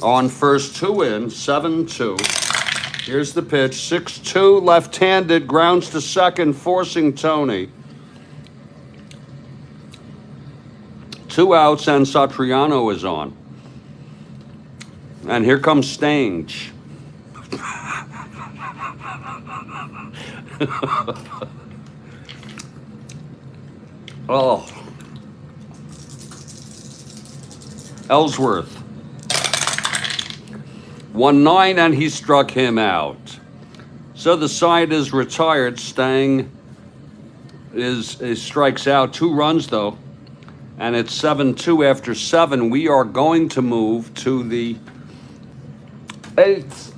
on first, 2 in, 7-2. Here's the pitch, 6-2, left-handed, grounds to second, forcing Tony. 2 outs and Satriano is on. And here comes Stange. Oh. Ellsworth. 1-9, and he struck him out. So the side is retired. Stang is strikes out. 2 runs, though. And it's 7-2 after 7. We are going to move to the 8th.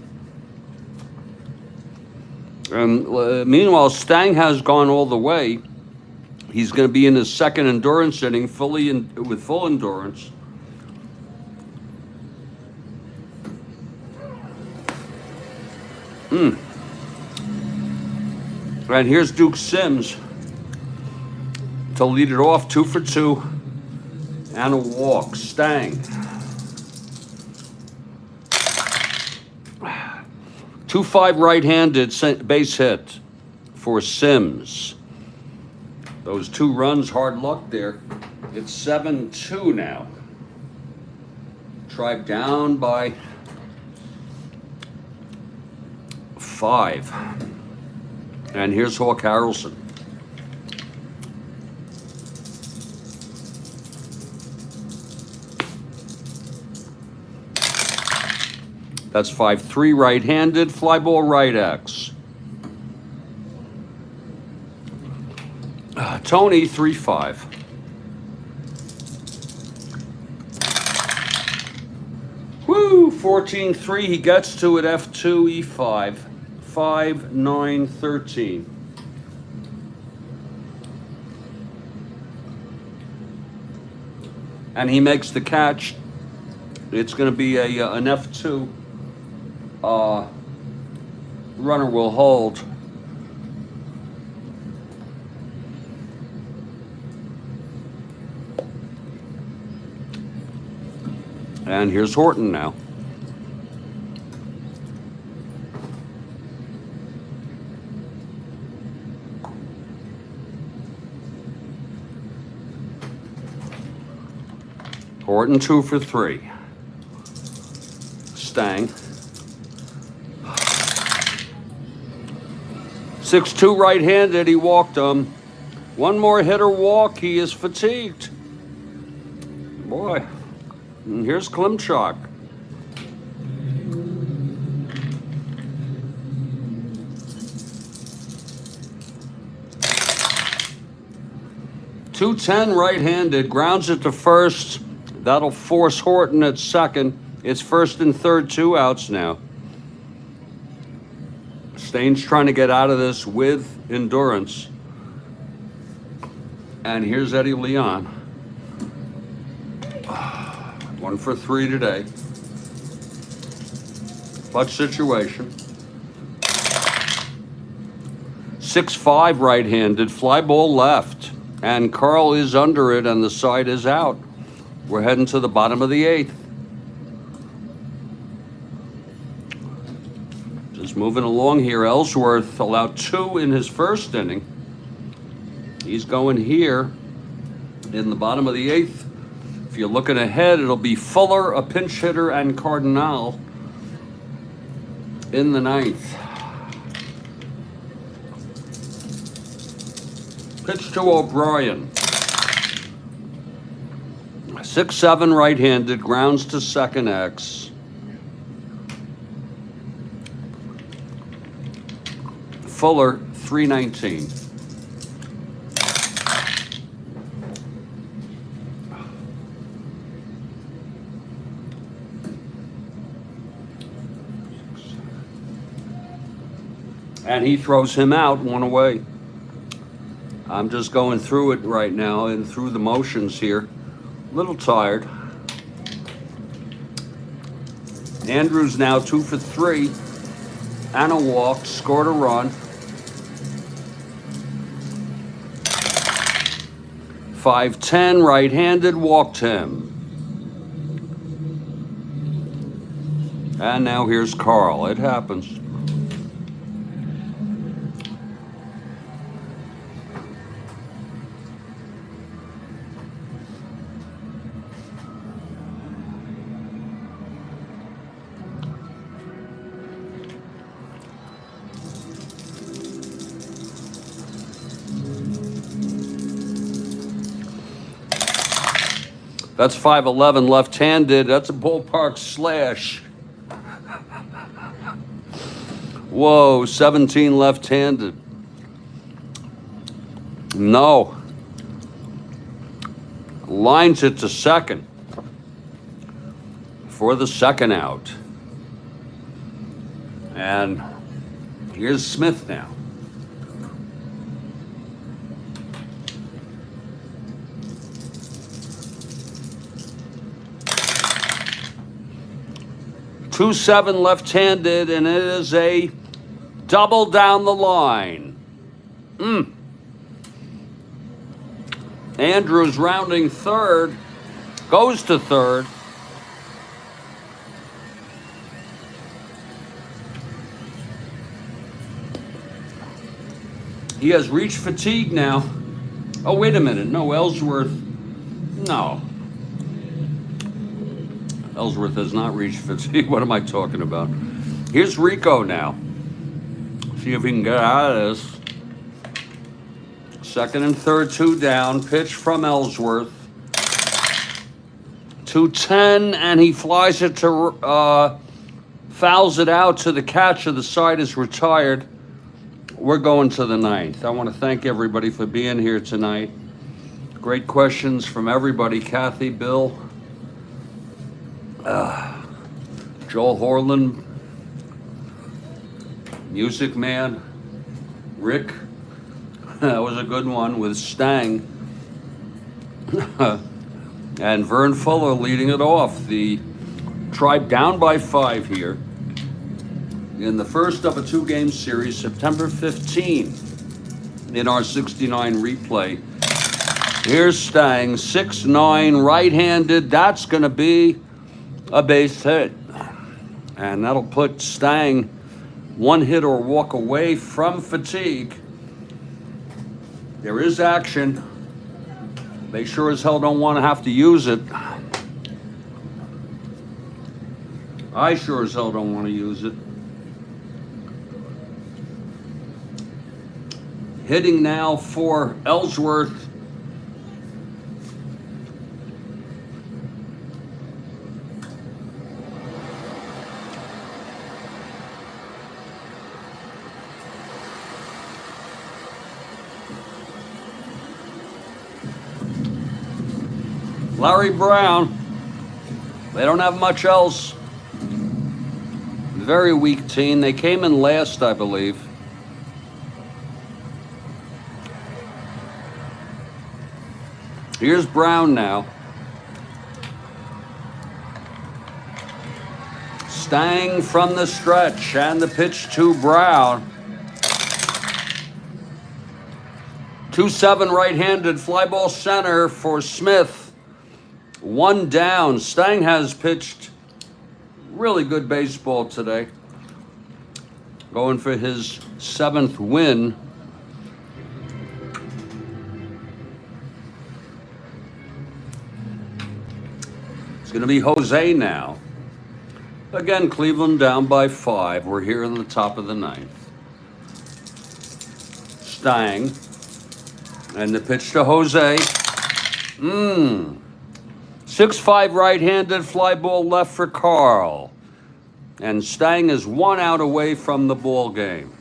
And meanwhile, Stang has gone all the way. He's going to be in his second endurance inning, with full endurance. And here's Duke Sims to lead it off, 2 for 2, and a walk. Stang. 2-5 right-handed base hit for Sims. Those 2 runs, hard luck there. It's 7-2 now. Tribe down by 5. And here's Hawk Harrelson. That's 5-3 right-handed, fly ball right X. Tony, 3-5. Woo, 14-3, he gets to it, F2, E5. 5-9-13. And he makes the catch. It's going to be an F2. Runner will hold. And here's Horton now. Horton 2 for 3. Stang. 6-2 right-handed, he walked him. One more hitter walk, he is fatigued. Boy, and here's Klimchuk. .210 right-handed, grounds it to first. That'll force Horton at second. It's first and third, 2 outs now. Staines trying to get out of this with endurance. And here's Eddie Leon. 1 for 3 today. Clutch situation. 6-5 right-handed, fly ball left. And Karl is under it and the side is out. We're heading to the bottom of the 8th. Just moving along here. Ellsworth allowed 2 in his first inning. He's going here in the bottom of the 8th. If you're looking ahead, it'll be Fuller, a pinch hitter, and Cardinal in the 9th. Pitch to O'Brien. 6-7 right-handed, grounds to second X. Fuller, 319. And he throws him out, 1 away. I'm just going through it right now and through the motions here. A little tired. Andrews now 2 for 3. And a walk, scored a run. 5-10 right-handed, walked him. And now here's Karl. It happens. That's 5-11 left-handed. That's a ballpark slash. Whoa, 17 left-handed. No. Lines it to second for the second out. And here's Smith now. Two 7 left-handed, and it is a double down the line. Andrews rounding third, goes to third. He has reached fatigue now. Oh, wait a minute. No, Ellsworth. No. Ellsworth has not reached fatigue. What am I talking about? Here's Rico now. See if he can get out of this. Second and third, 2 down. Pitch from Ellsworth. 2-10, and he flies it to, fouls it out to the catcher. The side is retired. We're going to the 9th. I want to thank everybody for being here tonight. Great questions from everybody. Kathy, Bill, Joel Horland, Music Man, Rick. That was a good one with Stang. And Vern Fuller leading it off. The Tribe down by 5 here in the first of a 2-game series, September 15, in our 69 replay. Here's Stang, 6'9", right-handed. That's going to be a base hit. And that'll put Stang 1 hit or walk away from fatigue. There is action. They sure as hell don't want to have to use it. I sure as hell don't want to use it. Hitting now for Ellsworth. Larry Brown, They don't have much else. Very weak team. They came in last, I believe. Here's Brown now. Stang from the stretch, and the pitch to Brown. 2-7 right-handed, fly ball center for Smith. 1 down. Stang has pitched really good baseball today. Going for his 7th win. It's going to be Jose now. Again, Cleveland down by 5. We're here in the top of the 9th. Stang. And the pitch to Jose. 6-5 right-handed, fly ball left for Karl. And Stang is 1 out away from the ball game.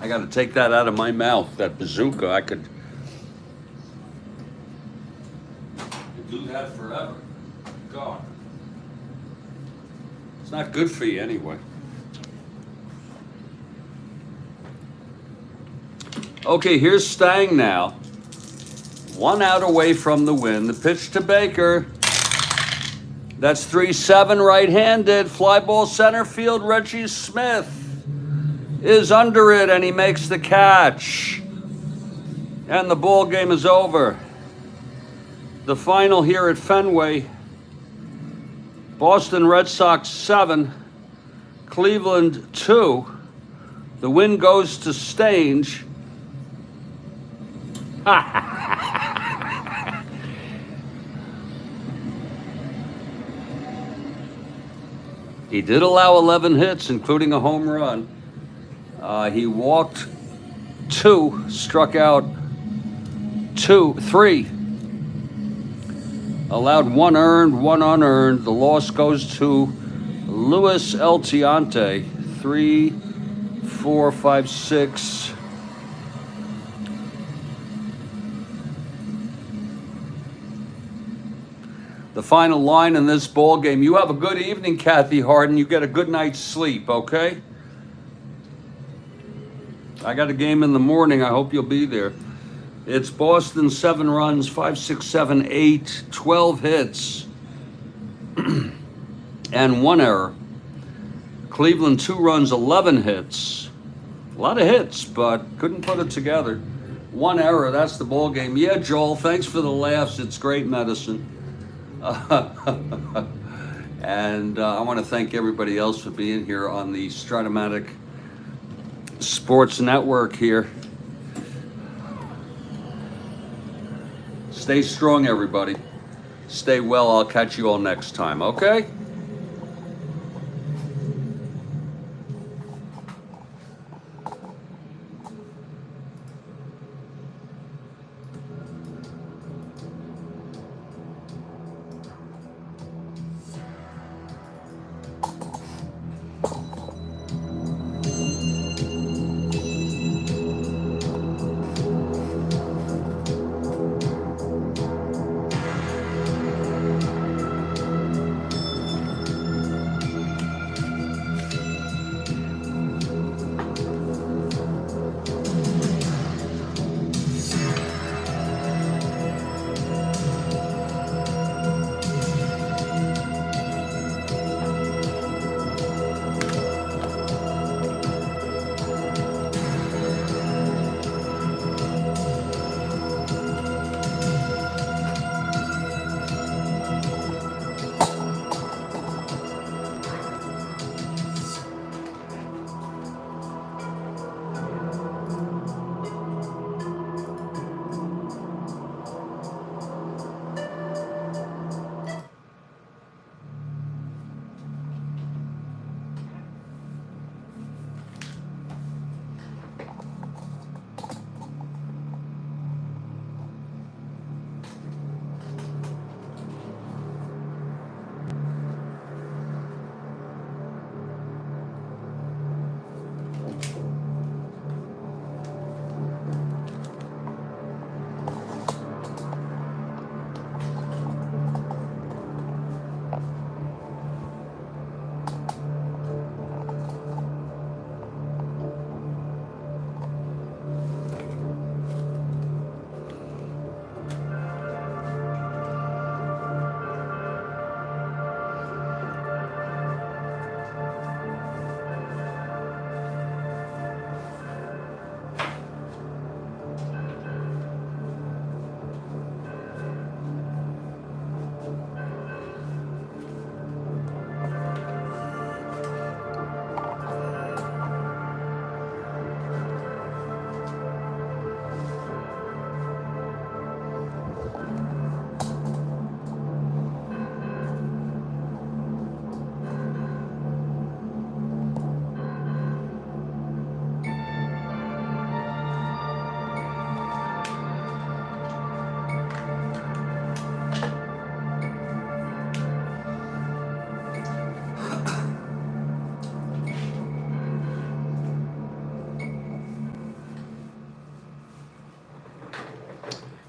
I got to take that out of my mouth, that bazooka. I could do that forever. God. It's not good for you anyway. Okay, here's Stang now. 1 out away from the win. The pitch to Baker. That's 3-7 right-handed. Fly ball center field. Reggie Smith is under it, and he makes the catch. And the ball game is over. The final here at Fenway. Boston Red Sox 7, Cleveland 2. The win goes to Stange. He did allow 11 hits, including a home run. He walked 2, struck out 3. Allowed 1 earned, 1 unearned. The loss goes to Luis Eltiante. 3, 4, 5, 6. The final line in this ball game. You have a good evening, Kathy Harden. You get a good night's sleep, okay? I got a game in the morning. I hope you'll be there. It's Boston 7 runs, 5, 6, 7, 8, 12 hits, and 1 error. Cleveland 2 runs, 11 hits. A lot of hits, but couldn't put it together. 1 error, that's the ball game. Yeah, Joel, thanks for the laughs. It's great medicine. And I want to thank everybody else for being here on the Strat-O-Matic Sports Network here. Stay strong, everybody. Stay well. I'll catch you all next time, okay?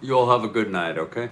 You all have a good night, okay?